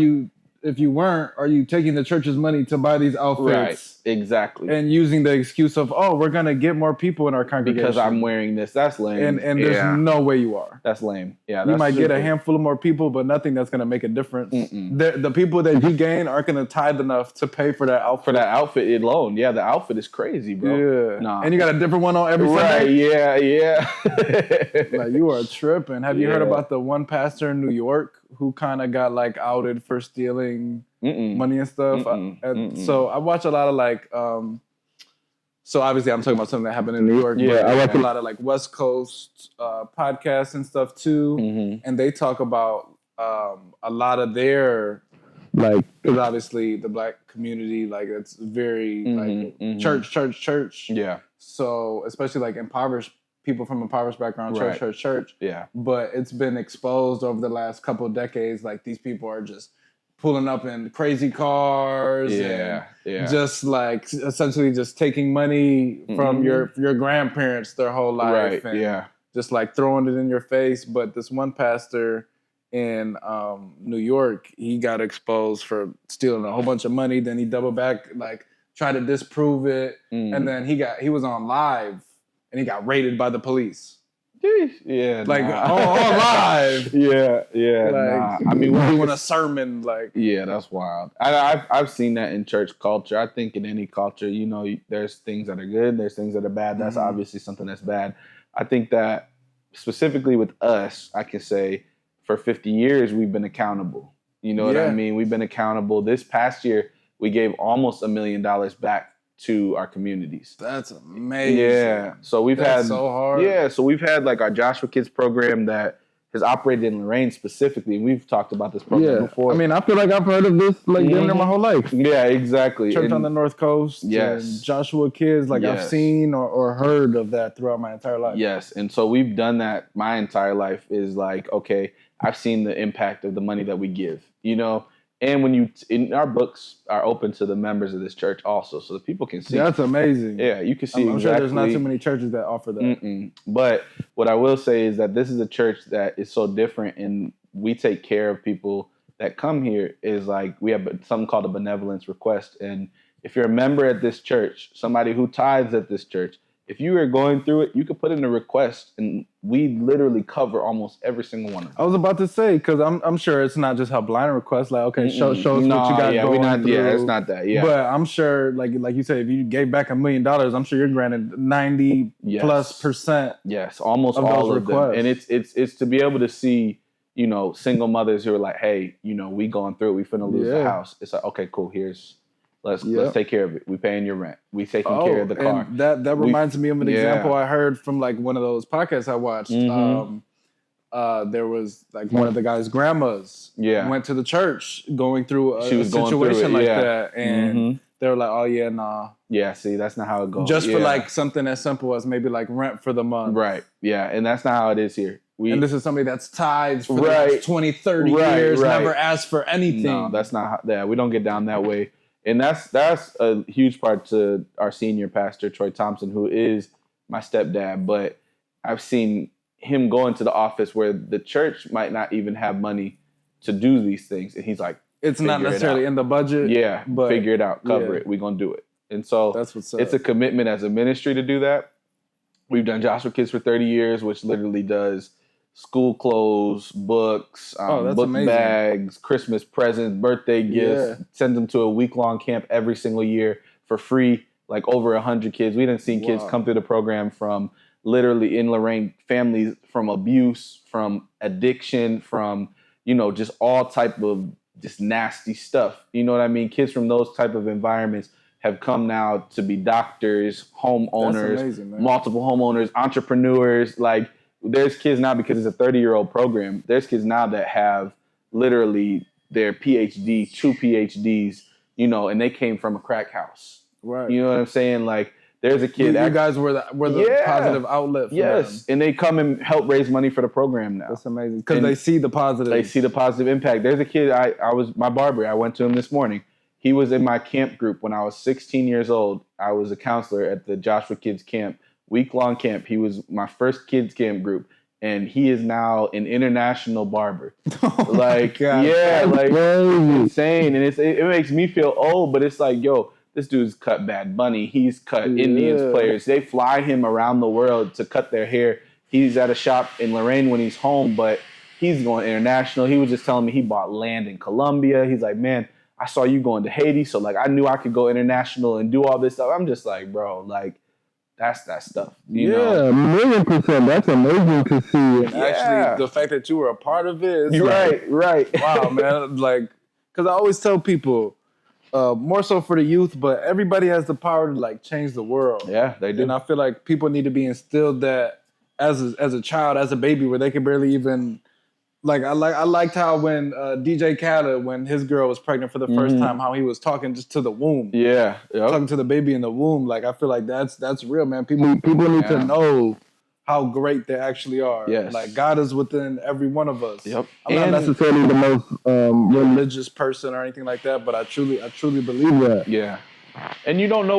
if you weren't, are you taking the church's money to buy these outfits? Right, exactly. And using the excuse of, we're going to get more people in our congregation. Because I'm wearing this. That's lame. And there's no way you are. That's lame. Yeah, you might get a handful of more people, but nothing that's going to make a difference. The people that you gain aren't going to tithe enough to pay for that outfit. For that outfit alone. Yeah, the outfit is crazy, bro. Yeah. Nah. And you got a different one on every Sunday? Yeah. Like, you are tripping. Have you heard about the one pastor in New York who kind of got like outed for stealing money and stuff? So I watch a lot of like, so obviously I'm talking about something that happened in New York. Yeah, I watch a lot of like West Coast podcasts and stuff too. And they talk about a lot of their, like, because obviously the black community, like, it's very like church. Yeah. So especially like people from impoverished background, church. Yeah. But it's been exposed over the last couple of decades. Like, these people are just pulling up in crazy cars. And just like essentially just taking money from your grandparents their whole life. Right. And just like throwing it in your face. But this one pastor in New York, he got exposed for stealing a whole bunch of money. Then he doubled back, like, tried to disprove it. And then he was on live. And he got raided by the police. Yeah, like on live. Yeah. Like, I mean, we're doing a sermon, like. Yeah, that's wild. I've seen that in church culture. I think in any culture, you know, there's things that are good, there's things that are bad. That's obviously something that's bad. I think that specifically with us, I can say for 50 years we've been accountable. You know what I mean? We've been accountable. This past year, we gave almost $1 million back to our communities. That's amazing. Yeah. So we've had so hard. Yeah. So we've had like our Joshua Kids program that has operated in Lorraine specifically. And we've talked about this program before. I mean, I feel like I've heard of this like my whole life. Yeah, exactly. Church on the North Coast. Yes. And Joshua Kids. Like, I've seen or heard of that throughout my entire life. Yes. And so we've done that my entire life. Is like, okay, I've seen the impact of the money that we give, you know. And when in our books are open to the members of this church also, so that people can see. That's amazing. Yeah, you can see. I'm sure there's not too many churches that offer that. But what I will say is that this is a church that is so different, and we take care of people that come here. Is like, we have something called a benevolence request, and if you're a member at this church, somebody who tithes at this church, if you are going through it, you could put in a request, and we literally cover almost every single one of them. I was about to say, because I'm sure it's not just a blind request, like, okay, show us what you got going through. Yeah, it's not that. Yeah, but I'm sure, like you said, if you gave back $1 million, I'm sure you're granted 90+%. Yes, almost all of them. And it's to be able to see, you know, single mothers who are like, hey, you know, we going through it, we finna lose the house. It's like, okay, cool. Let's take care of it. We paying your rent. We taking care of the car. And that reminds me of an example I heard from like one of those podcasts I watched. There was like one of the guy's grandmas went to the church going through a situation like that. And they were like, oh yeah, nah. Yeah, see, that's not how it goes. Just for like something as simple as maybe like rent for the month. Right. Yeah. And that's not how it is here. And this is somebody that's tithes for the last 20, 30 years, never asked for anything. No, that's not how, we don't get down that way. And that's a huge part to our senior pastor, Troy Thompson, who is my stepdad. But I've seen him go into the office where the church might not even have money to do these things. And he's like, it's not necessarily in the budget. Yeah, but figure it out, cover it. We're going to do it. And so that's what's up. It's a commitment as a ministry to do that. We've done Joshua Kids for 30 years, which literally does school clothes, books, book bags, Christmas presents, birthday gifts, sends them to a week-long camp every single year for free, like over 100 kids. We done seen kids come through the program from literally in Lorraine, families from abuse, from addiction, from, you know, just all type of just nasty stuff. You know what I mean? Kids from those type of environments have come now to be doctors, homeowners, multiple homeowners, entrepreneurs, like, there's kids now, because it's a 30-year-old program, there's kids now that have literally their PhD, 2 PhDs, and they came from a crack house. Right. You know what I'm saying? Like, there's a kid. You guys were the positive outlet for them. And they come and help raise money for the program now. That's amazing because they see the positive. They see the positive impact. There's a kid. I was my barber. I went to him this morning. He was in my camp group when I was 16 years old. I was a counselor at the Joshua Kids Camp, week-long camp. He was my first kids camp group, and he is now an international barber. Like, insane. And it makes me feel old, but it's like, yo, this dude's cut Bad Bunny. He's cut Indians players. They fly him around the world to cut their hair. He's at a shop in Lorraine when he's home, but he's going international. He was just telling me he bought land in Colombia. He's like, man, I saw you going to Haiti, so like I knew I could go international and do all this stuff. I'm just like, bro, like that's that stuff. You know? 1,000,000%. That's amazing to see. And actually, the fact that you were a part of it, is right. Wow, man. Like, because I always tell people, more so for the youth, but everybody has the power to like change the world. Yeah, they do. And I feel like people need to be instilled that as a child, as a baby, where they can barely even. Like I liked how when DJ Khaled, when his girl was pregnant for the first time, how he was talking just to the womb. Yeah, talking to the baby in the womb. Like I feel like that's real, man. People need to know how great they actually are. Yes. Like God is within every one of us. Yep. I'm not necessarily the most religious person or anything like that, but I truly believe that. Yeah. And you don't know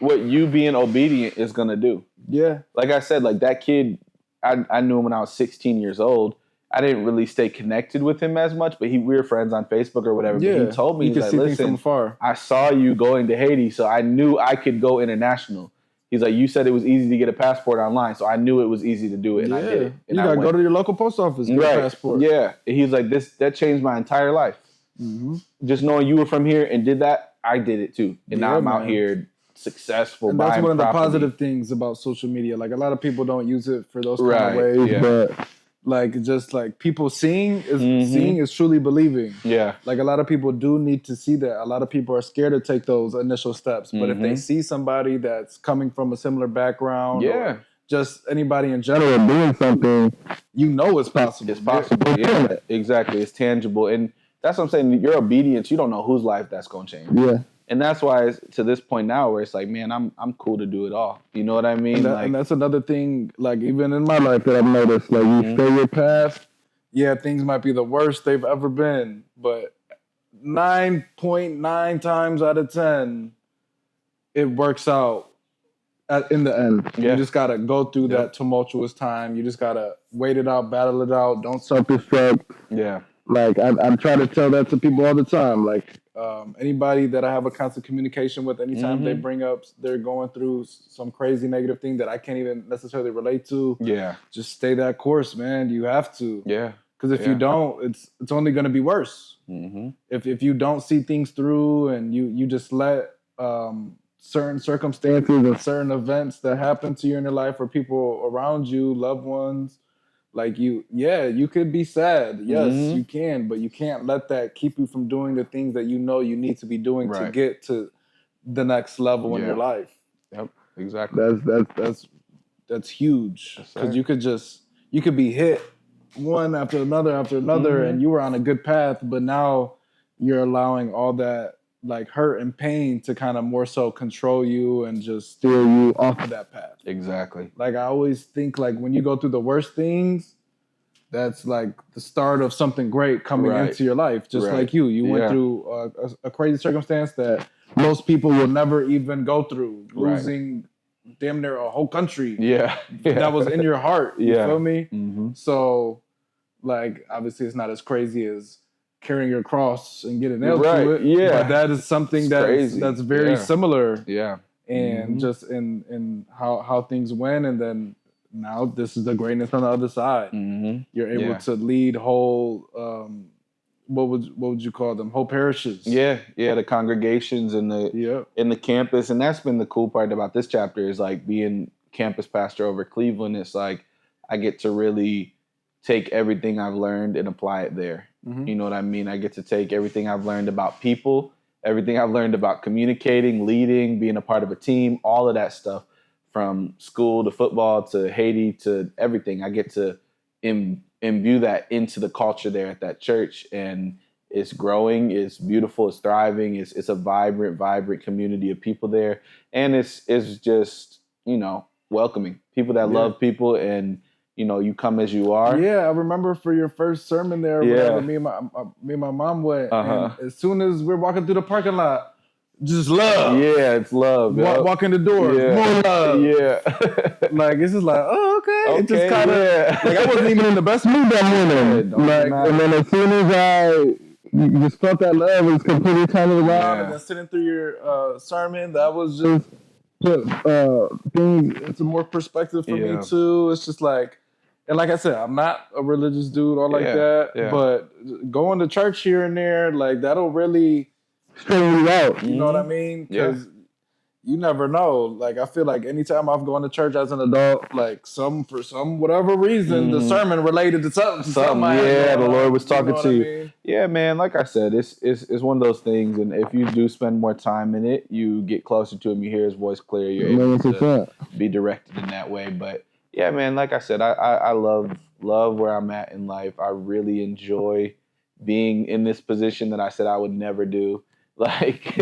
what you being obedient is gonna do. Yeah. Like I said, like that kid, I knew him when I was 16 years old. I didn't really stay connected with him as much, but we were friends on Facebook or whatever. Yeah. But he told me, he's like, listen, from far. I saw you going to Haiti, so I knew I could go international. He's like, you said it was easy to get a passport online, so I knew it was easy to do it, and I did it. And you got to go to your local post office and get a passport. Yeah. And he's like, that changed my entire life. Mm-hmm. Just knowing you were from here and did that, I did it too. And now I'm out here successful. And that's one of the positive things about social media. Like a lot of people don't use it for those kind of ways, but like just like people seeing is truly believing. Yeah. Like a lot of people do need to see that. A lot of people are scared to take those initial steps. But if they see somebody that's coming from a similar background, or just anybody in general doing something, you know it's possible. It's possible. Yeah, exactly. It's tangible. And that's what I'm saying. Your obedience, you don't know whose life that's going to change. Yeah. And that's why it's to this point now where it's like, man, I'm cool to do it all. You know what I mean? And that's another thing, like even in my life that I've noticed, like you stay your path, things might be the worst they've ever been, but 9.9 times out of 10, it works out in the end. You just got to go through that tumultuous time. You just got to wait it out, battle it out. Don't self-destruct. Yeah. Like I'm trying to tell that to people all the time. Like anybody that I have a constant communication with, anytime they bring up they're going through some crazy negative thing that I can't even necessarily relate to, just stay that course, man. You have to, because if you don't, it's only going to be worse. If you don't see things through and you just let certain circumstances and certain events that happen to you in your life or people around you, loved ones. Like you could be sad. Yes, you can, but you can't let that keep you from doing the things that you know you need to be doing to get to the next level in your life. Yep, exactly. That's huge, because you could be hit one after another, and you were on a good path, but now you're allowing all that like hurt and pain to kind of more so control you and just steer you off of that path. Exactly. Like I always think like when you go through the worst things, that's like the start of something great coming into your life. Just like you went through a crazy circumstance that most people will never even go through, losing damn near a whole country. That was in your heart. You feel me? So like obviously it's not as crazy as carrying your cross and getting nailed to it. But that is something that's very similar. And just in how things went, and then now this is the greatness on the other side. You're able to lead whole what would you call them? Whole parishes. The congregations in the campus. And that's been the cool part about this chapter is like being campus pastor over Cleveland. It's like I get to really take everything I've learned and apply it there. You know what I mean? I get to take everything I've learned about people, everything I've learned about communicating, leading, being a part of a team, all of that stuff, from school to football to Haiti to everything. I get to imbue that into the culture there at that church. And It's growing. It's beautiful. It's thriving. It's a vibrant community of people there, and it's just welcoming people that love people, and you come as you are. Yeah, I remember for your first sermon there. Whenever me and my mom went, and as soon as we're walking through the parking lot. Just love. Yeah, it's love. Walk in the door. Yeah. More love. Yeah. Like, it's just like, oh, okay. It just kind of, like, I wasn't even in the best mood that morning. And then as soon as I just felt that love, it was completely turning around. And then sitting through your sermon, that was just put things into more perspective for me, too. It's just like, and like I said, I'm not a religious dude or like that. Yeah. But going to church here and there, like, that'll really... straighten you out. You know what I mean? Because you never know. Like, I feel like anytime I've gone to church as an adult, like for some whatever reason, the sermon related to something. The Lord was talking to you. I mean? Yeah, man. Like I said, it's one of those things, and if you do spend more time in it, you get closer to him. You hear his voice clear. You're able to be directed in that way. But yeah, man. Like I said, I love where I'm at in life. I really enjoy being in this position that I said I would never do. Like,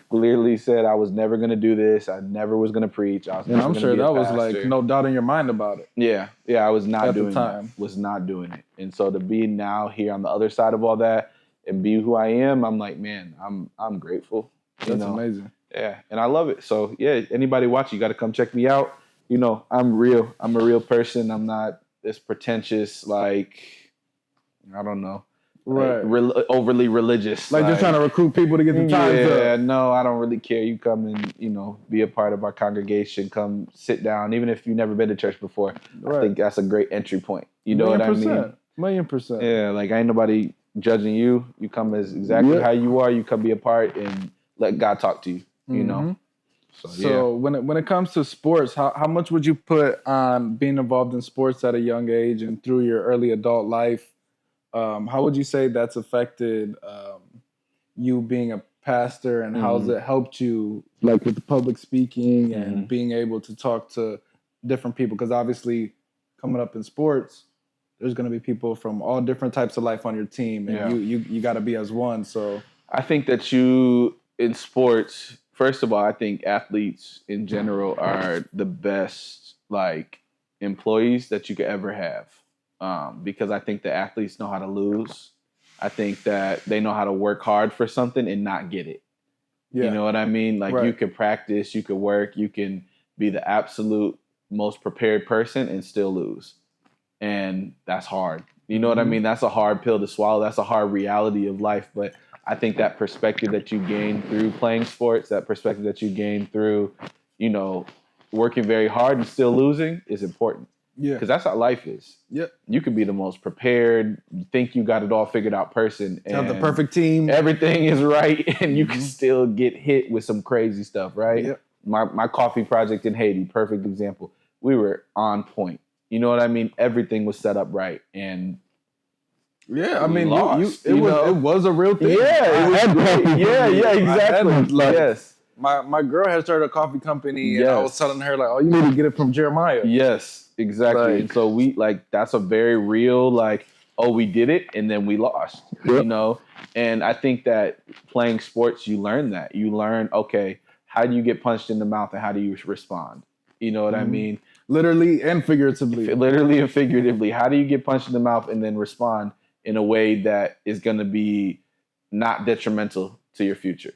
clearly said I was never going to do this. I never was going to preach. I'm sure that was like no doubt in your mind about it. Yeah, I was not doing that. Was not doing it. And so to be now here on the other side of all that and be who I am, I'm like, man, I'm grateful. That's amazing. Yeah, and I love it. So yeah, anybody watching, you got to come check me out. I'm real. I'm a real person. I'm not this pretentious, like, I don't know. Right, overly religious. Like just trying to recruit people to get the times up. Yeah, no, I don't really care. You come and be a part of our congregation. Come sit down, even if you've never been to church before. Right. I think that's a great entry point. You know what I mean? 1,000,000%. Yeah, like ain't nobody judging you. You come as exactly how you are. You come be a part and let God talk to you. You know. So when it comes to sports, how much would you put on being involved in sports at a young age and through your early adult life? How would you say that's affected you being a pastor, and how's it helped you, like with the public speaking and being able to talk to different people? Because obviously, coming up in sports, there's going to be people from all different types of life on your team, and you got to be as one. So I think that in sports, first of all, I think athletes in general are the best like employees that you could ever have. Because I think the athletes know how to lose. I think that they know how to work hard for something and not get it. Yeah. You know what I mean? Like you can practice, you can work, you can be the absolute most prepared person and still lose. And that's hard. You know what I mean? That's a hard pill to swallow. That's a hard reality of life. But I think that perspective that you gain through playing sports, that perspective that you gain through, working very hard and still losing is important. Yeah, because that's how life is. Yep. You could be the most prepared, think you got it all figured out person. And have the perfect team. Everything is right, and you can still get hit with some crazy stuff, right? Yep. My coffee project in Haiti, perfect example. We were on point. You know what I mean? Everything was set up right, and I mean, it was a real thing. Yeah, it was great. Yeah, exactly. Yes. My girl had started a coffee company, and I was telling her, like, oh, you need to get it from Jeremiah. Yes. Exactly. And so we that's a very real we did it and then we lost, and I think that playing sports, you learn that. You learn, okay, how do you get punched in the mouth and how do you respond? You know what I mean? Literally and figuratively. Literally and figuratively. How do you get punched in the mouth and then respond in a way that is going to be not detrimental to your future?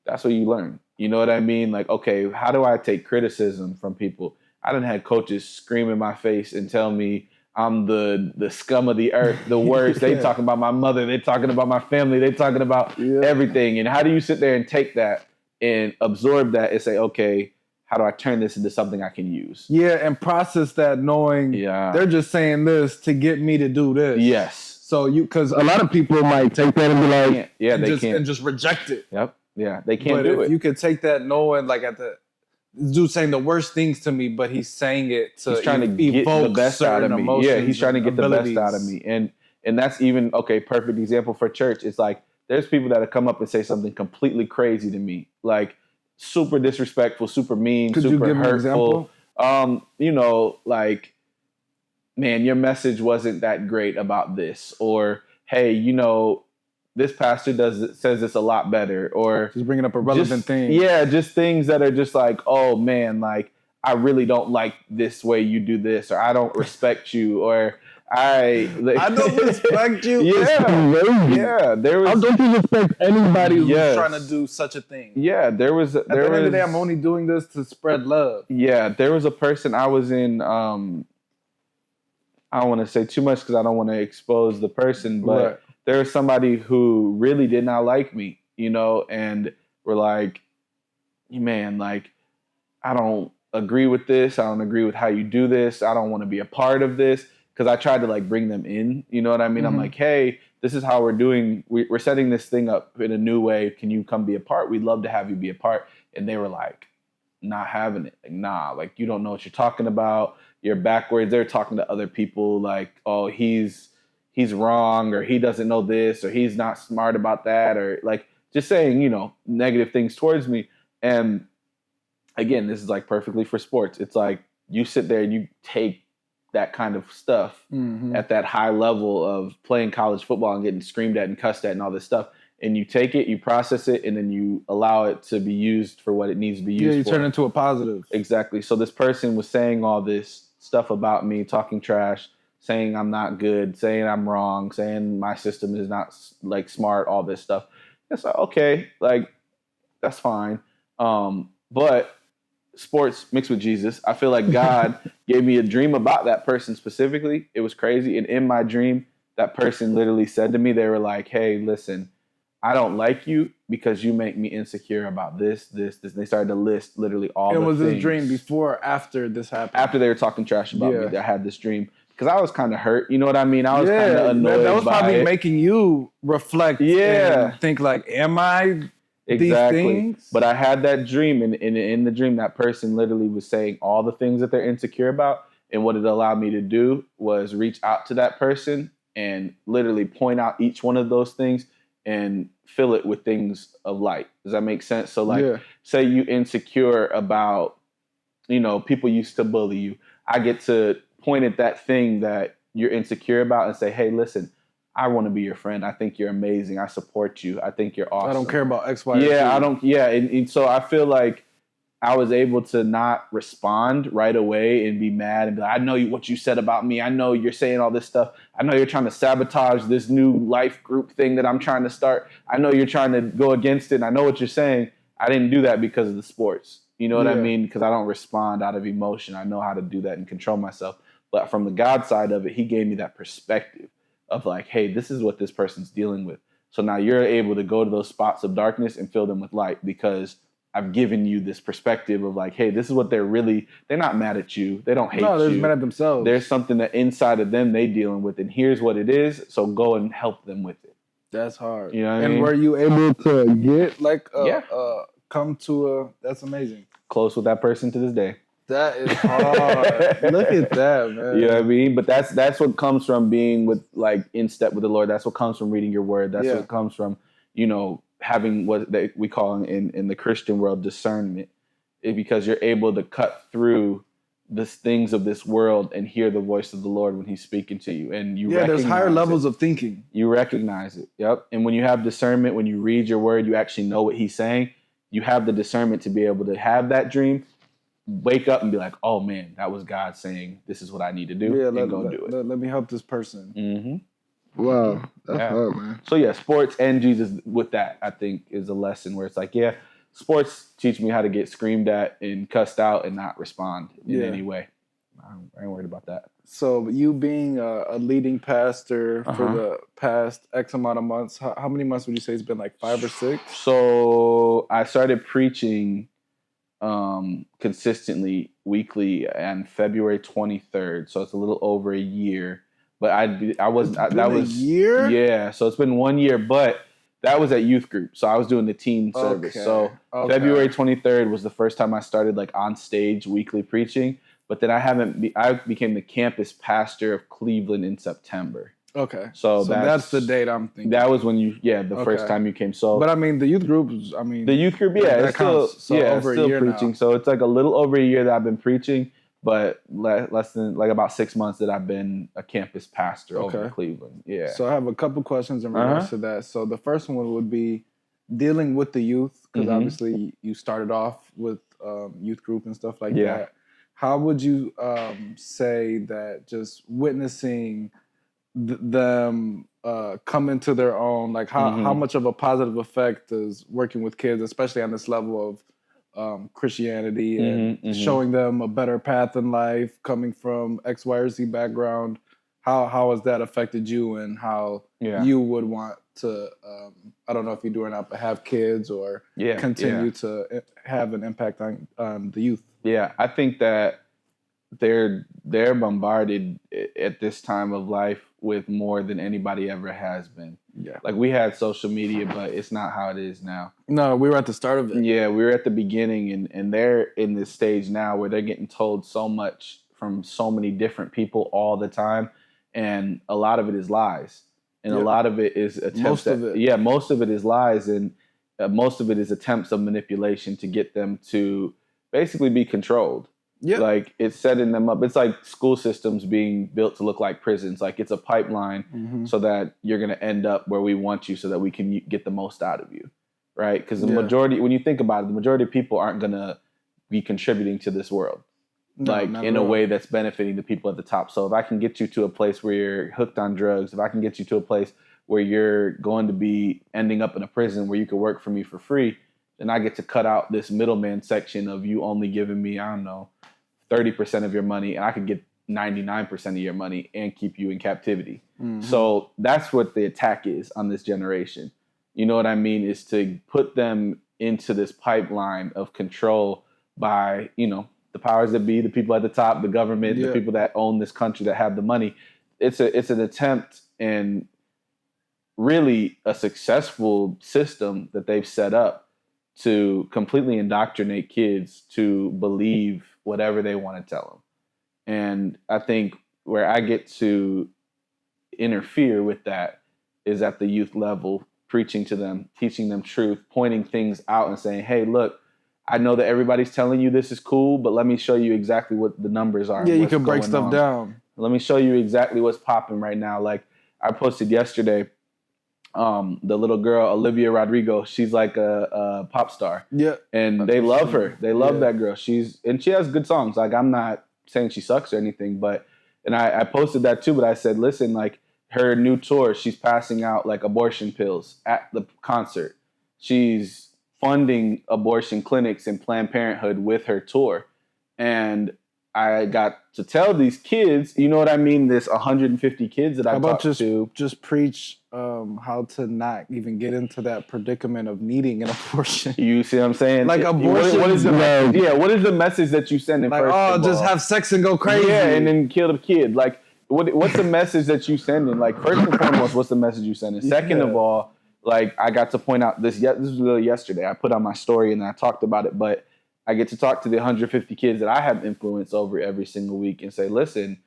That's what you learn. You know what I mean? Like, okay, how do I take criticism from people? I done had coaches scream in my face and tell me I'm the scum of the earth, the worst. They talking about my mother. They talking about my family. They talking about everything. And how do you sit there and take that and absorb that and say, okay, how do I turn this into something I can use? Yeah, and process that knowing they're just saying this to get me to do this. Yes. So because a lot of people might take that and be like, they can't. And just reject it. Yep. Yeah, they can't do it. But if you could take that knowing, like dude saying the worst things to me, but he's saying it to trying to get the best out of me. Yeah, he's trying to get the best out of me. And that's even, perfect example for church. It's like, there's people that have come up and say something completely crazy to me. Like, super disrespectful, super mean, Could super you give hurtful. An example? Like, man, your message wasn't that great about this. Or, hey, this pastor says this a lot better, or just bringing up a relevant thing. Yeah, just things that are just like, oh man, like I really don't like this way you do this, or I don't respect you, or I don't respect you. Yeah. There was. I don't you respect anybody who's trying to do such a thing. Yeah, there was. At the end of the day, I'm only doing this to spread love. Yeah, there was a person I was in. I don't want to say too much because I don't want to expose the person, but there was somebody who really did not like me, and were like, man, like, I don't agree with this. I don't agree with how you do this. I don't want to be a part of this, because I tried to like bring them in. You know what I mean? Mm-hmm. I'm like, hey, this is how we're doing. We're setting this thing up in a new way. Can you come be a part? We'd love to have you be a part. And they were like, not having it. Like, nah, like you don't know what you're talking about. You're backwards. They're talking to other people like, oh, he's wrong, or he doesn't know this, or he's not smart about that, or like just saying, negative things towards me. And again, this is like perfectly for sports. It's like you sit there and you take that kind of stuff at that high level of playing college football and getting screamed at and cussed at and all this stuff. And you take it, you process it, and then you allow it to be used for what it needs to be used for. Yeah, you turn it into a positive. Exactly. So this person was saying all this stuff about me, talking trash, saying I'm not good, saying I'm wrong, saying my system is not like smart, all this stuff. It's like, okay, like that's fine. But sports mixed with Jesus, I feel like God gave me a dream about that person specifically. It was crazy. And in my dream, that person literally said to me, they were like, hey, listen, I don't like you because you make me insecure about this. And they started to list literally all the things. And was this dream before or after this happened? After they were talking trash about me, I had this dream. Because I was kind of hurt. You know what I mean? I was kind of annoyed by it. That was probably making you reflect and think like, am I these things? But I had that dream. And in the dream, that person literally was saying all the things that they're insecure about. And what it allowed me to do was reach out to that person and literally point out each one of those things and fill it with things of light. Does that make sense? So like, say you insecure about, people used to bully you. I get to point at that thing that you're insecure about and say, hey, listen, I want to be your friend. I think you're amazing. I support you. I think you're awesome. I don't care about X, Y, I don't. Yeah. And so I feel like I was able to not respond right away and be mad and be like, I know what you said about me. I know you're saying all this stuff. I know you're trying to sabotage this new life group thing that I'm trying to start. I know you're trying to go against it. And I know what you're saying. I didn't do that because of the sports. You know what I mean? Because I don't respond out of emotion. I know how to do that and control myself. But from the God side of it, he gave me that perspective of like, hey, this is what this person's dealing with. So now you're able to go to those spots of darkness and fill them with light, because I've given you this perspective of like, hey, this is what they're not mad at you. They don't hate you. No, they're mad at themselves. There's something that inside of them they dealing with, and here's what it is. So go and help them with it. That's hard. You know what I mean? And were you able to get like come to that's amazing. Close with that person to this day. That is hard. Look at that, man. You know what I mean? But that's what comes from being with like in step with the Lord. That's what comes from reading your word. That's what comes from, having what we call in the Christian world discernment, because you're able to cut through the things of this world and hear the voice of the Lord when he's speaking to you. And you there's higher levels of thinking. You recognize it. Yep. And when you have discernment, when you read your word, you actually know what he's saying. You have the discernment to be able to have that dream, wake up and be like, oh man, that was God saying, this is what I need to do. And go do it. Let me help this person. Mm-hmm. Wow, that's hard, man. So sports and Jesus with that, I think, is a lesson where it's like, sports teach me how to get screamed at and cussed out and not respond in any way. I ain't worried about that. So you being a leading pastor for the past X amount of months, how many months would you say it's been, like 5 or 6? So I started preaching consistently weekly on February 23rd. So it's a little over a year. But I wasn't. That was a year. Yeah, so it's been 1 year, but that was at youth group. So I was doing the teen service. So February 23rd was the first time I started like on stage weekly preaching. But then I became the campus pastor of Cleveland in September. Okay. So that's the date I'm thinking. That was when first time you came. So, but I mean, the youth group. The youth group, it's still, over a year preaching. Now. So it's like a little over a year that I've been preaching. but less than like about 6 months that I've been a campus pastor over in Cleveland. Yeah. So I have a couple questions in regards to that. So the first one would be dealing with the youth, because obviously you started off with youth group and stuff like that. How would you say that just witnessing them come into their own, like how much of a positive effect does working with kids, especially on this level of Christianity and showing them a better path in life, coming from X, Y, or Z background, how has that affected you, and how you would want to, I don't know if you do or not, but have kids or continue to have an impact on the youth? Yeah, I think that they're bombarded at this time of life with more than anybody ever has been. Yeah. Like, we had social media, but it's not how it is now. No, we were at the start of it. Yeah, we were at the beginning, and they're in this stage now where they're getting told so much from so many different people all the time, and a lot of it is lies. And a lot of it is attempts. Most of it is lies, and most of it is attempts of manipulation to get them to basically be controlled. Yeah, like, it's setting them up. It's like school systems being built to look like prisons. Like, it's a pipeline so that you're going to end up where we want you so that we can get the most out of you, right? Because the majority, when you think about it, the majority of people aren't going to be contributing to this world, in a way that's benefiting the people at the top. So if I can get you to a place where you're hooked on drugs, if I can get you to a place where you're going to be ending up in a prison where you can work for me for free, then I get to cut out this middleman section of you only giving me, I don't know, 30% of your money, and I could get 99% of your money and keep you in captivity. So that's what the attack is on this generation. You know what I mean? Is to put them into this pipeline of control by, the powers that be, the people at the top, the government, the people that own this country, that have the money. It's an attempt, and really a successful system that they've set up to completely indoctrinate kids to believe whatever they want to tell them. And I think where I get to interfere with that is at the youth level, preaching to them, teaching them truth, pointing things out and saying, hey, look, I know that everybody's telling you this is cool, but let me show you exactly what the numbers are. Yeah, you can break stuff down. Let me show you exactly what's popping right now. Like, I posted yesterday, the little girl, Olivia Rodrigo, she's like a pop star. Yeah. And they love her. They love that girl. She has good songs. Like, I'm not saying she sucks or anything, but, and I posted that too, but I said, listen, like, her new tour, she's passing out like abortion pills at the concert. She's funding abortion clinics and Planned Parenthood with her tour. And I got to tell these kids, you know what I mean? This 150 kids that I talked to. Just preach how to not even get into that predicament of needing an abortion. You see what I'm saying? Like, abortion. What is the message? Yeah, what is the message that you send? Like, just have sex and go crazy. Yeah, and then kill the kid. Like, what's the message that you sending? Like, first and foremost, what's the message you sending? Second of all, like, I got to point out this was really yesterday. I put on my story and I talked about it, but I get to talk to the 150 kids that I have influence over every single week and say, listen,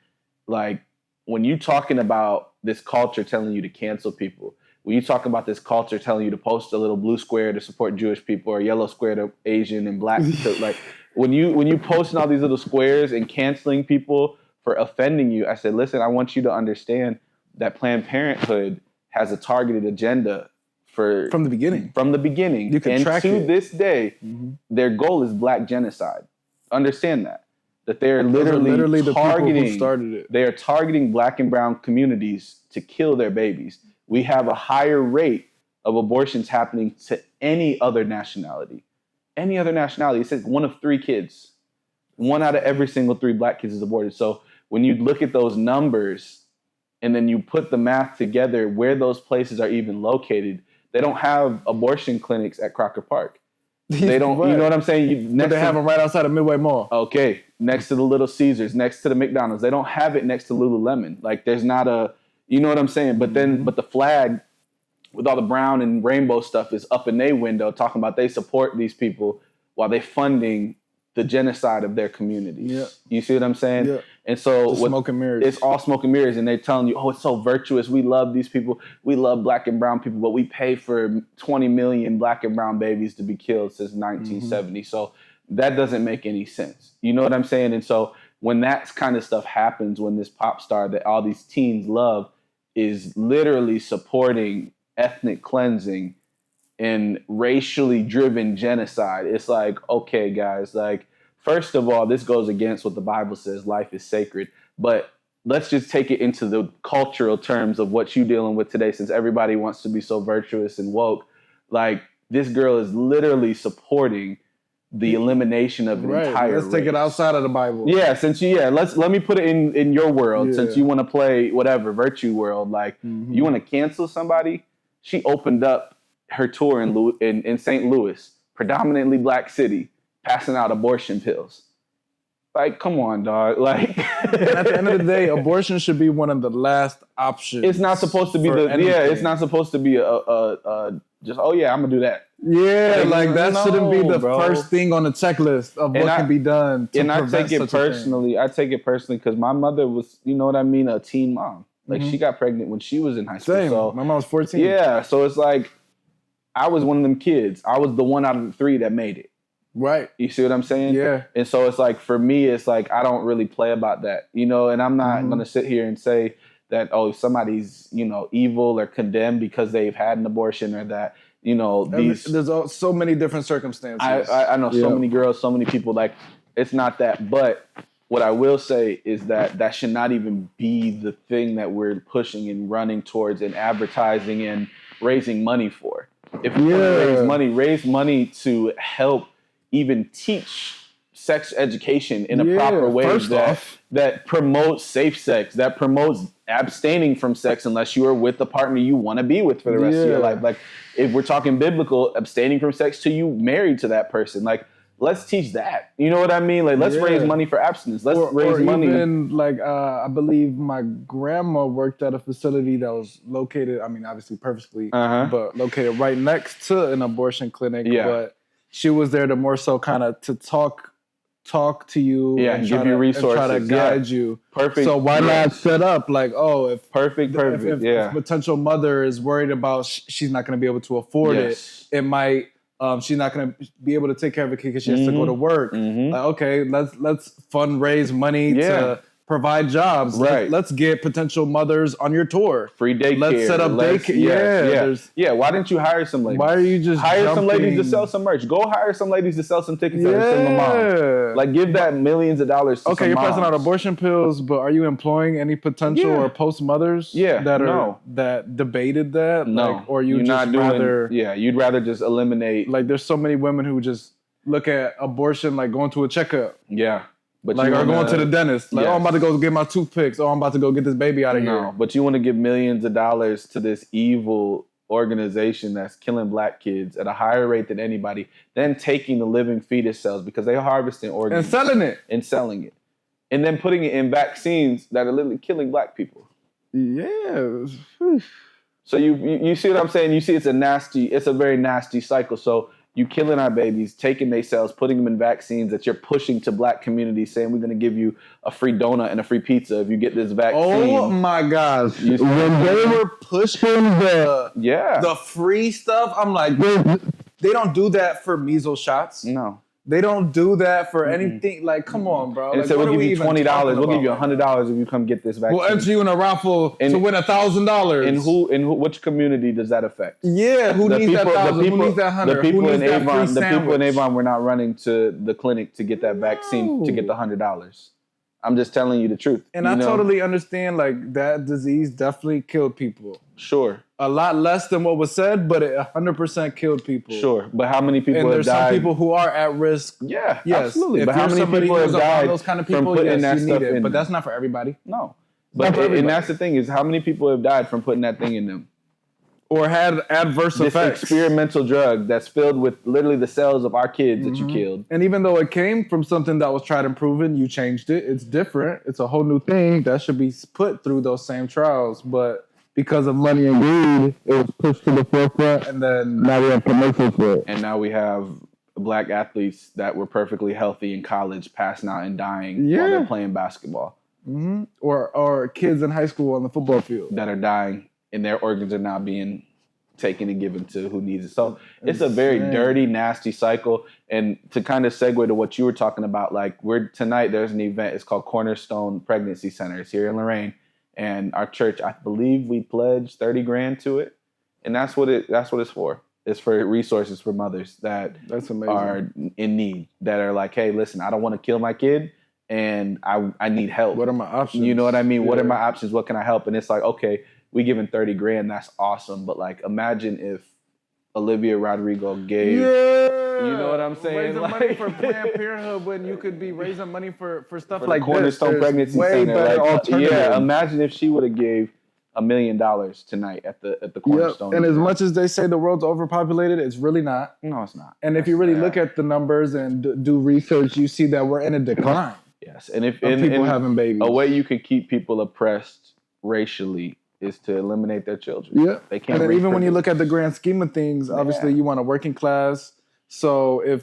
like, when you talking about this culture telling you to cancel people, when you talk about this culture telling you to post a little blue square to support Jewish people or a yellow square to Asian and black people, like, when you posting all these little squares and canceling people for offending you, I said, listen, I want you to understand that Planned Parenthood has a targeted agenda from the beginning. You can track it. And to this day, their goal is black genocide. Understand that they're literally the targeting, people who started it. They are targeting black and brown communities to kill their babies. We have a higher rate of abortions happening to any other nationality. Any other nationality. It says 1 of 3 kids. 1 out of every single 3 black kids is aborted. So when you look at those numbers and then you put the math together where those places are even located, they don't have abortion clinics at Crocker Park. They don't, you know what I'm saying? But they have them right outside of Midway Mall. Okay, next to the Little Caesars, next to the McDonald's. They don't have it next to Lululemon. Like, there's not a, you know what I'm saying? But then, but the flag with all the brown and rainbow stuff is up in their window talking about they support these people while they funding the genocide of their communities. Yeah. You see what I'm saying? Yeah. And so smoke and mirrors. It's all smoke and mirrors, and they're telling you, oh, it's so virtuous. We love these people. We love black and brown people, but we pay for 20 million black and brown babies to be killed since 1970. So that doesn't make any sense. You know what I'm saying? And so when that kind of stuff happens, when this pop star that all these teens love is literally supporting ethnic cleansing and racially driven genocide, it's like, okay, guys, like, first of all, this goes against what the Bible says, life is sacred. But let's just take it into the cultural terms of what you're dealing with today, since everybody wants to be so virtuous and woke. Like, this girl is literally supporting the elimination of an entire Let's take it outside of the Bible. Yeah, let me put it in your world, since you want to play whatever virtue world. Like, you want to cancel somebody. She opened up her tour in St. Louis, predominantly black city, passing out abortion pills. Like, come on, dog. Like, and at the end of the day, abortion should be one of the last options. It's not supposed to be it's not supposed to be just, oh yeah, I'm gonna do that. Yeah, like that shouldn't be the first thing on the checklist of what can be done. And I take it personally. I take it personally because my mother was, you know what I mean, a teen mom. Like, she got pregnant when she was in high school. Same. So my mom was 14. Yeah, so it's like I was one of them kids. I was the one out of the three that made it. Right. You see what I'm saying? Yeah. And so it's like, for me, it's like I don't really play about that, you know. And I'm not gonna sit here and say that, oh, somebody's, you know, evil or condemned because they've had an abortion, or that, you know, there's so many different circumstances. I know so many girls, so many people. Like, it's not that. But what I will say is that should not even be the thing that we're pushing and running towards and advertising and raising money for. If we raise money to help even teach sex education in a proper way that promotes safe sex, that promotes abstaining from sex unless you are with the partner you want to be with for the rest of your life. Like, if we're talking biblical, abstaining from sex till you married to that person. Like, let's teach that. You know what I mean? Like, let's raise money for abstinence. Let's raise money. Even, like, I believe my grandma worked at a facility that was located, I mean, obviously purposely, but located right next to an abortion clinic. Yeah. But she was there to more so kind of to talk to you, and give you resources, and try to guide you. Perfect. So why not set up like, oh, if if potential mother is worried about she's not going to be able to afford it might she's not going to be able to take care of a kid because she has to go to work. Like, okay, let's fundraise money to provide jobs. Right. Let's get potential mothers on your tour. Free daycare. Let's set up daycare. Yeah. Why didn't you hire some ladies? Why are you just hire some ladies to sell some merch? Go hire some ladies to sell some tickets to single mom. Like, give that millions of dollars to you're passing out abortion pills, but are you employing any potential or post mothers that debated that? No. Like, or you'd rather just eliminate. Like, there's so many women who just look at abortion like going to a checkup. Yeah. But like, or going to the dentist. Like, oh, I'm about to go get my toothpicks. Oh, I'm about to go get this baby out of here. But you want to give millions of dollars to this evil organization that's killing black kids at a higher rate than anybody, then taking the living fetus cells, because they're harvesting organs. And selling it. And then putting it in vaccines that are literally killing black people. Yeah. So you see what I'm saying? You see it's a very nasty cycle. So you killing our babies, taking their cells, putting them in vaccines that you're pushing to black communities, saying we're going to give you a free donut and a free pizza if you get this vaccine. Oh my gosh. When they were pushing the free stuff, I'm like, they don't do that for measles shots. No. They don't do that for anything. Like, come on, bro. And like, so we'll give you $20. We'll give you $100 if you come get this vaccine. We'll enter you in a raffle to win $1,000. And which community does that affect? Yeah, who needs that $1,000? Who needs that $100? The people in Avon were not running to the clinic to get that vaccine to get the $100. I'm just telling you the truth. And I totally understand, like, that disease definitely killed people. Sure. A lot less than what was said, but it 100% killed people. Sure. But how many people have died? And there's some people who are at risk. Yeah, yes. Absolutely. If but how many people have died those kind of people, from putting that stuff in? But that's not for everybody. No. But and that's the thing, is how many people have died from putting that thing in them? Or had adverse effects. This experimental drug that's filled with literally the cells of our kids that you killed. And even though it came from something that was tried and proven, you changed it. It's different. It's a whole new thing that should be put through those same trials. But because of money and greed, it was pushed to the forefront. And then now we have commercials for it. And now we have black athletes that were perfectly healthy in college passing out and dying while they're playing basketball. Mm-hmm. Or kids in high school on the football field that are dying. And their organs are now being taken and given to who needs it. So it's a very dirty, nasty cycle. And to kind of segue to what you were talking about, like tonight there's an event. It's called Cornerstone Pregnancy Center. It's here in Lorain, and our church, I believe, we pledged $30,000 to it, and that's what it's for. It's for resources for mothers that are in need, that are like, hey, listen, I don't want to kill my kid, and I need help. What are my options? You know what I mean? Yeah. What are my options? What can I help? And it's like, okay, we giving $30,000. That's awesome. But like, imagine if Olivia Rodrigo gave. Yeah. You know what I'm saying? Raising money for Planned Parenthood when you could be raising money for stuff like Cornerstone Pregnancy Center. Like, yeah. Imagine if she would have gave $1 million tonight at the Cornerstone. Yep. And as much as they say the world's overpopulated, it's really not. No, it's not. And if you really look at the numbers and do research, you see that we're in a decline. Yes, and if people having babies, a way you could keep people oppressed racially is to eliminate their children. Yeah, they can't. And even when you look at the grand scheme of things, obviously you want a working class. So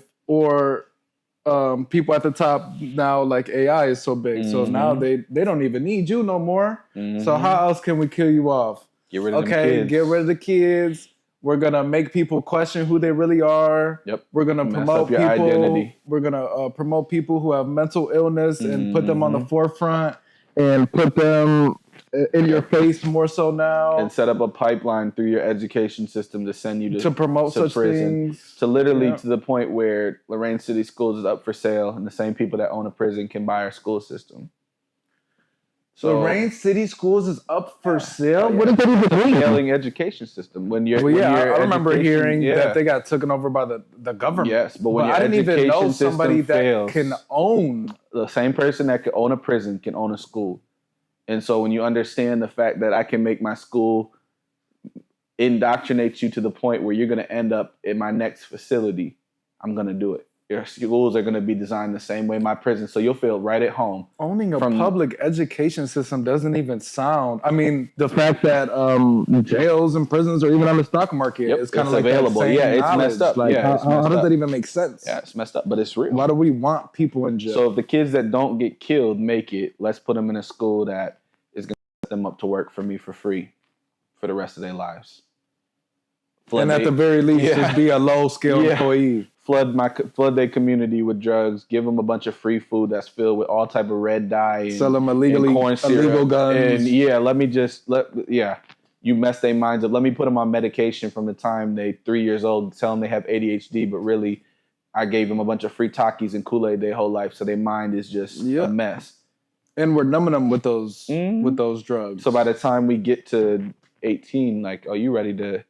people at the top now, like AI is so big, so now they don't even need you no more. So how else can we kill you off? Get rid of the kids. Get rid of the kids. We're gonna make people question who they really are. Yep. We're gonna promote people. Identity. We're gonna promote people who have mental illness and put them on the forefront and put them in your face more so now. And set up a pipeline through your education system to send you to promote such prison. Things. To literally to the point where Lorain City Schools is up for sale, and the same people that own a prison can buy our school system. So Lorain City Schools is up for sale? What does that even mean? Failing education system. I remember hearing that they got taken over by the government. Yes, but when your I didn't even know somebody fails, that can own. The same person that can own a prison can own a school. And so when you understand the fact that I can make my school indoctrinate you to the point where you're going to end up in my next facility, I'm going to do it. Your schools are going to be designed the same way my prison, so you'll feel right at home. Owning a public education system doesn't even sound. I mean, the fact that jails and prisons are even on the stock market is kind of like available. That same it's knowledge. Messed up. Like, how does that even make sense? Yeah, it's messed up, but it's real. Why do we want people in jail? So if the kids that don't get killed make it, let's put them in a school that is going to set them up to work for me for free for the rest of their lives. And at the very least, just be a low-scale employee. Flood their community with drugs. Give them a bunch of free food that's filled with all type of red dye. And, sell them illegal guns. And you mess their minds up. Let me put them on medication from the time they 3 years old. Tell them they have ADHD, but really, I gave them a bunch of free Takis and Kool-Aid their whole life, so their mind is just a mess. And we're numbing them with those drugs. So by the time we get to 18, like, are you ready to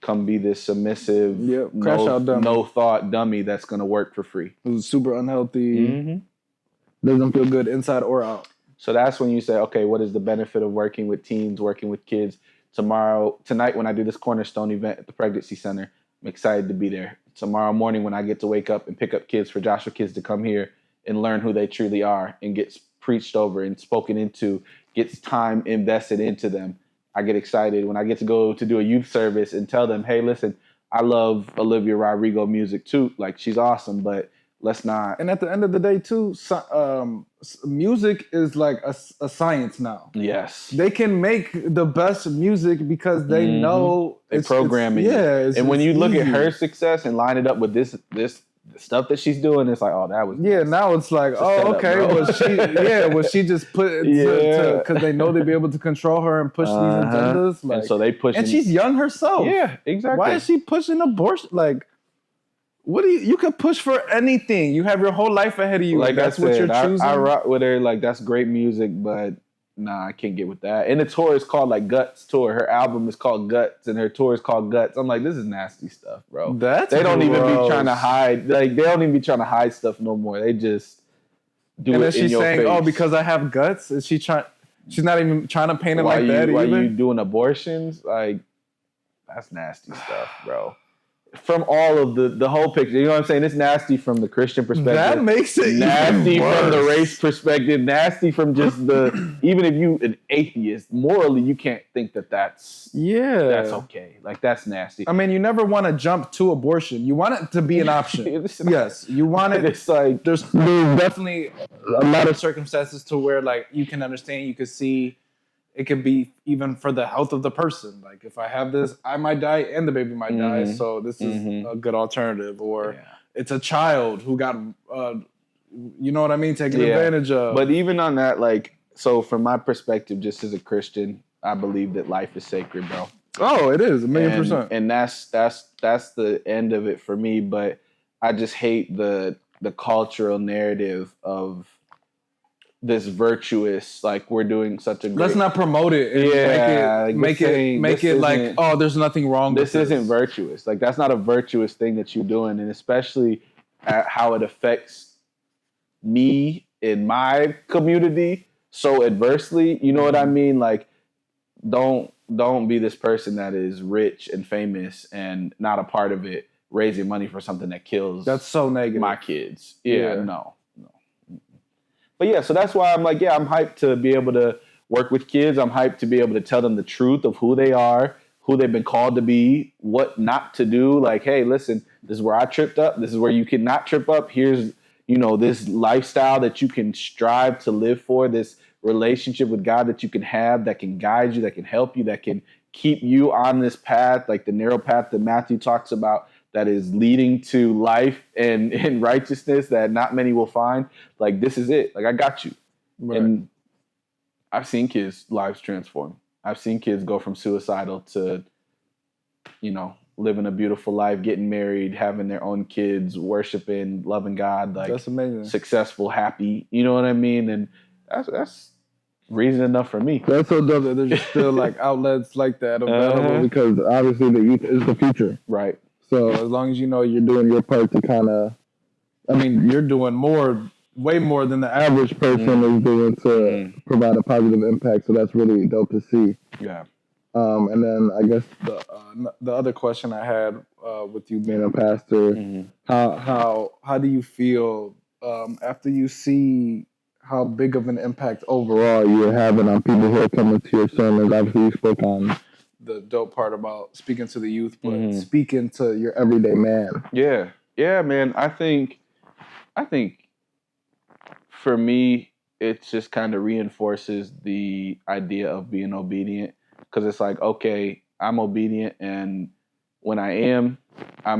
come be this submissive, no thought dummy that's going to work for free? Who's super unhealthy, doesn't feel good inside or out. So that's when you say, okay, what is the benefit of working with teens, working with kids? Tonight when I do this Cornerstone event at the Pregnancy Center, I'm excited to be there. Tomorrow morning when I get to wake up and pick up kids for Joshua Kids to come here and learn who they truly are and get preached over and spoken into, gets time invested into them. I get excited when I get to go to do a youth service and tell them, hey, listen, I love Olivia Rodrigo music too. Like, she's awesome, but let's not. And at the end of the day too, music is like a science now. Yes. They can make the best music because they know they programming. And when you look at her success and line it up with this stuff that she's doing, it's like, oh, that was now it's like, oh, okay, was she just put because they know they'd be able to control her and push these agendas, like, and so they push, and she's young herself. Yeah, exactly. Why is she pushing abortion? Like, what do you could push for anything. You have your whole life ahead of you. Like, that's what you're choosing. I rock with her. Like, that's great music, but nah, I can't get with that. And the tour is called like Guts Tour. Her album is called Guts, and her tour is called Guts. I'm like, this is nasty stuff, bro. They don't even be trying to hide. Like, they don't even be trying to hide stuff no more. They just do it in your face. And then she's saying, "Oh, because I have guts." Is she trying? She's not even trying to paint it like that. Why either. You doing abortions? Like, that's nasty stuff, bro. From all of the whole picture, you know what I'm saying? It's nasty from the Christian perspective. That makes it nasty even worse. From the race perspective. Nasty from just even if you an atheist, morally you can't think that's okay. Like, that's nasty. I mean, you never want to jump to abortion. You want it to be an option. Yes, you want it. It's like there's definitely a lot of circumstances to where, like, you can understand, you can see it could be even for the health of the person. Like if I have this, I might die and the baby might die. So this is a good alternative. Or it's a child who got, you know what I mean, taken advantage of. But even on that, like, so from my perspective, just as a Christian, I believe that life is sacred, bro. Oh, it is 1,000,000%. And that's the end of it for me. But I just hate the cultural narrative of this virtuous, like we're doing such a great... Let's not promote it and make it like, oh, there's nothing wrong with this. This isn't virtuous. Like that's not a virtuous thing that you're doing, and especially how it affects me in my community so adversely. You know what I mean? Like don't be this person that is rich and famous and not a part of it, raising money for something that kills... That's so negative. ...my kids. No. But yeah, so that's why I'm like, I'm hyped to be able to work with kids. I'm hyped to be able to tell them the truth of who they are, who they've been called to be, what not to do. Like, hey, listen, this is where I tripped up. This is where you cannot trip up. Here's, this lifestyle that you can strive to live for, this relationship with God that you can have, that can guide you, that can help you, that can keep you on this path, like the narrow path that Matthew talks about, that is leading to life and righteousness that not many will find. Like, this is it. Like, I got you. Right. And I've seen kids' lives transform. I've seen kids go from suicidal to, living a beautiful life, getting married, having their own kids, worshiping, loving God. Like, that's amazing. Successful, happy. You know what I mean? And that's reason enough for me. That's so dope that there's just still like outlets like that available because obviously the youth is the future. Right. So as long as you're doing your part to kind of, you're doing way more than the average person is doing to provide a positive impact. So that's really dope to see. Yeah. And then I guess the other question I had with you being a pastor, how do you feel after you see how big of an impact overall you're having on people who are coming to your sermons? Obviously, you spoke on the dope part about speaking to the youth, but speaking to your everyday man. Yeah, man. I think for me, it just kind of reinforces the idea of being obedient, because it's like, okay, I'm obedient, and when I'm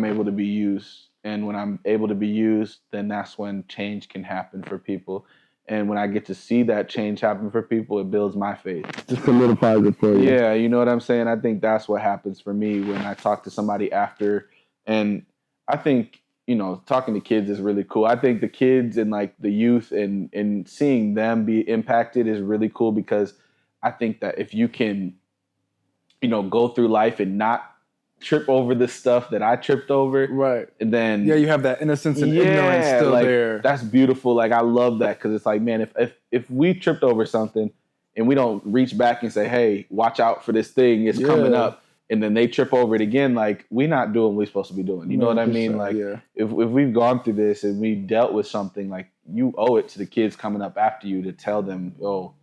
able to be used, and when I'm able to be used, then that's when change can happen for people. And when I get to see that change happen for people, it builds my faith. Just solidifies it for you. Yeah, you know what I'm saying? I think that's what happens for me when I talk to somebody after. And I think, talking to kids is really cool. I think the kids and like the youth and seeing them be impacted is really cool, because I think that if you can, go through life and not trip over the stuff that I tripped over. Right. And then... Yeah, you have that innocence and ignorance still there. That's beautiful. Like, I love that, because it's like, man, if we tripped over something and we don't reach back and say, hey, watch out for this thing, it's coming up, and then they trip over it again, like, we're not doing what we're supposed to be doing. You know what I mean? Like, if we've gone through this and we've dealt with something, like, you owe it to the kids coming up after you to tell them, oh,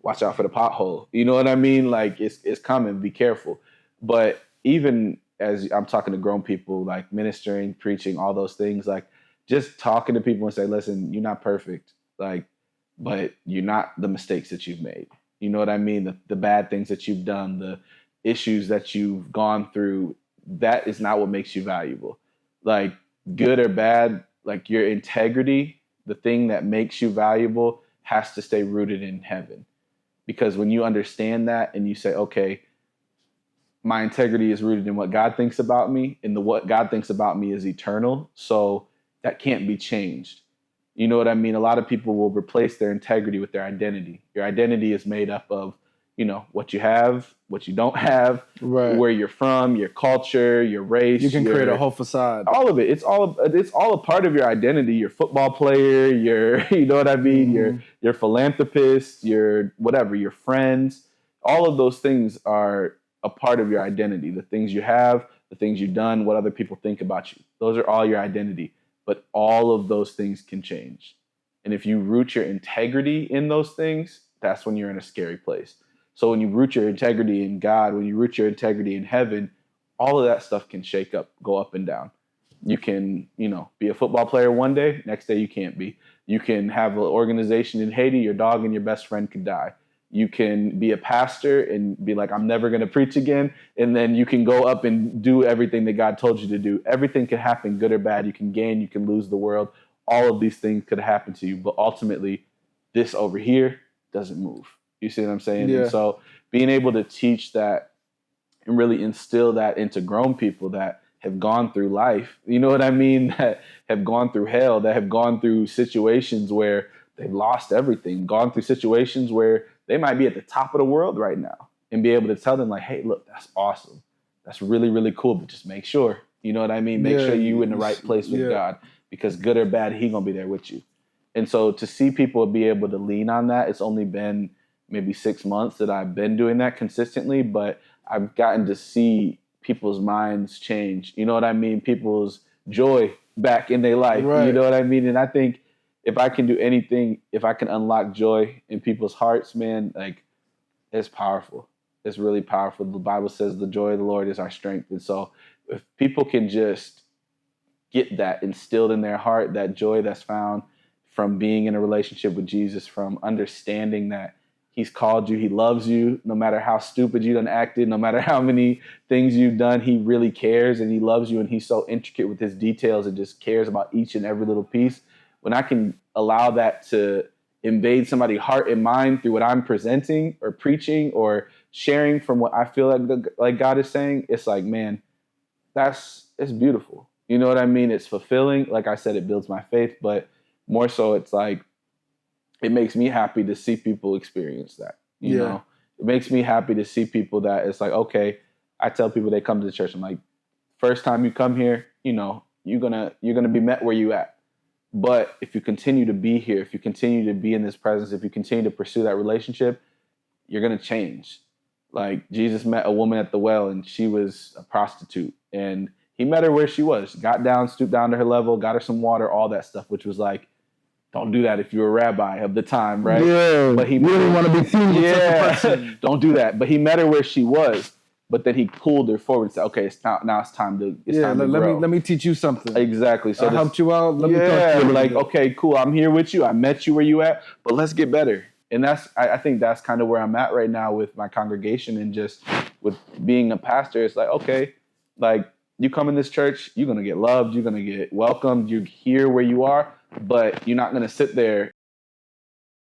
watch out for the pothole. You know what I mean? Like, it's coming, be careful. But even as I'm talking to grown people, like ministering, preaching, all those things, like just talking to people and say, listen, you're not perfect, like, but you're not the mistakes that you've made. You know what I mean? The bad things that you've done, the issues that you've gone through, that is not what makes you valuable. Like, good or bad, like your integrity, the thing that makes you valuable, has to stay rooted in heaven. Because when you understand that and you say, okay, my integrity is rooted in what God thinks about me, and what God thinks about me is eternal. So that can't be changed. You know what I mean? A lot of people will replace their integrity with their identity. Your identity is made up of, what you have, what you don't have, where you're from, your culture, your race. You can create a whole facade. All of it. It's all a part of your identity. Your football player, you know what I mean? Your philanthropist, your whatever, your friends. All of those things are a part of your identity. The things you have, the things you've done, what other people think about you. Those are all your identity. But all of those things can change. And if you root your integrity in those things, that's when you're in a scary place. So when you root your integrity in God, when you root your integrity in heaven, all of that stuff can shake up, go up and down. You can, be a football player one day, next day you can't be. You can have an organization in Haiti, your dog and your best friend could die. You can be a pastor and be like, I'm never going to preach again. And then you can go up and do everything that God told you to do. Everything could happen, good or bad. You can gain, you can lose the world. All of these things could happen to you. But ultimately, this over here doesn't move. You see what I'm saying? Yeah. And so being able to teach that and really instill that into grown people that have gone through life, you know what I mean? That have gone through hell, that have gone through situations where they've lost everything, gone through situations where they might be at the top of the world right now, and be able to tell them like, hey, look, that's awesome. That's really, really cool. But just make sure, you know what I mean? Make sure you're in the right place with God, because good or bad, He gonna be there with you. And so to see people be able to lean on that, it's only been maybe 6 months that I've been doing that consistently, but I've gotten to see people's minds change. You know what I mean? People's joy back in their life. Right. You know what I mean? And I think if I can do anything, if I can unlock joy in people's hearts, man, like, it's powerful. It's really powerful. The Bible says the joy of the Lord is our strength. And so if people can just get that instilled in their heart, that joy that's found from being in a relationship with Jesus, from understanding that He's called you, He loves you, no matter how stupid you done acted, no matter how many things you've done, He really cares and He loves you, and He's so intricate with His details and just cares about each and every little piece. When I can allow that to invade somebody's heart and mind through what I'm presenting or preaching or sharing from what I feel like God is saying, it's like, man, it's beautiful. You know what I mean? It's fulfilling. Like I said, it builds my faith, but more so it's like, it makes me happy to see people experience that. You know, it makes me happy to see people that it's like, okay, I tell people they come to the church, I'm like, first time you come here, you know, you're gonna be met where you at. But if you continue to be here, if you continue to be in this presence, if you continue to pursue that relationship, you're gonna change. Like Jesus met a woman at the well and she was a prostitute, and He met her where she was, got down, stooped down to her level, got her some water, all that stuff, which was like, don't do that if you're a rabbi of the time, right? Yeah, but he really want to be seen with such a person. Don't do that. But He met her where she was, but then He pulled her forward and said, okay, now it's time to grow. Let me teach you something. Exactly. So I helped you out. Let me talk to you. Like, okay, cool. I'm here with you. I met you where you at, but let's get better. And I think that's kind of where I'm at right now with my congregation and just with being a pastor. It's like, okay, like you come in this church, you're going to get loved. You're going to get welcomed. You're here where you are, but you're not going to sit there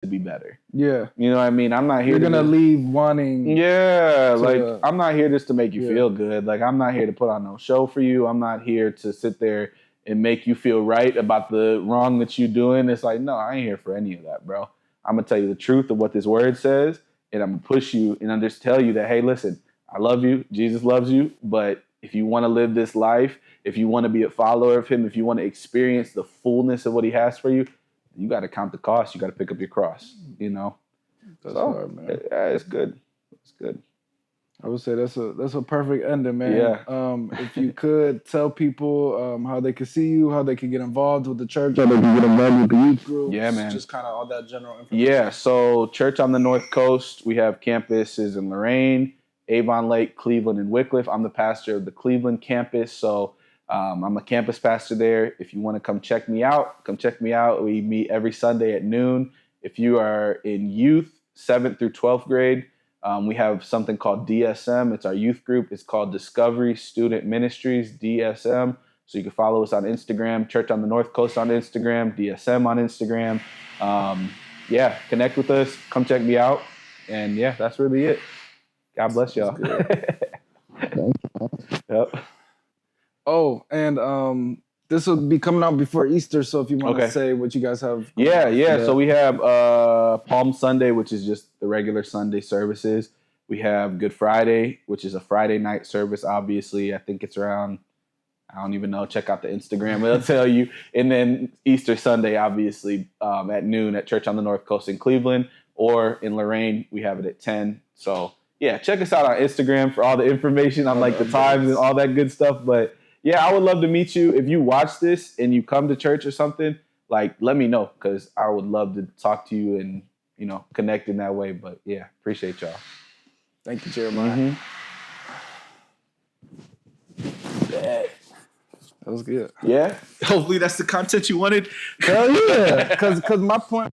to be better. Yeah. You know what I mean? I'm not here. You're going to leave wanting. Yeah. Like I'm not here just to make you feel good. Like I'm not here to put on no show for you. I'm not here to sit there and make you feel right about the wrong that you're doing. It's like, no, I ain't here for any of that, bro. I'm going to tell you the truth of what this word says, and I'm going to push you and just tell you that, hey, listen, I love you. Jesus loves you. But if you want to live this life, if you want to be a follower of Him, if you want to experience the fullness of what He has for you, you got to count the cost. You got to pick up your cross, you know? That's hard, man. It's good. It's good. I would say that's a perfect ending, man. Yeah. If you could tell people how they could see you, how they could get involved with the church, how they can get involved with the youth groups. Yeah, man. Just kind of all that general information. Yeah. So Church on the North Coast, we have campuses in Lorain, Avon Lake, Cleveland, and Wickliffe. I'm the pastor of the Cleveland campus. So I'm a campus pastor there. If you want to come check me out, come check me out. We meet every Sunday at noon. If you are in youth, 7th through 12th grade, we have something called DSM. It's our youth group. It's called Discovery Student Ministries, DSM. So you can follow us on Instagram, Church on the North Coast on Instagram, DSM on Instagram. Connect with us. Come check me out. And yeah, that's really it. God bless y'all. Yep. Oh, and this will be coming out before Easter, so if you want to say what you guys have. Yeah. So we have Palm Sunday, which is just the regular Sunday services. We have Good Friday, which is a Friday night service, obviously. I think it's around, I don't even know, check out the Instagram, it'll tell you. And then Easter Sunday, obviously, at noon at Church on the North Coast in Cleveland, or in Lorain, we have it at 10. So yeah, check us out on Instagram for all the information on like the times and all that good stuff. But yeah, I would love to meet you. If you watch this and you come to church or something, like let me know, because I would love to talk to you and, you know, connect in that way. But yeah, appreciate y'all. Thank you, Jeremiah. That was good. Yeah. Hopefully that's the content you wanted. Hell yeah. Because my point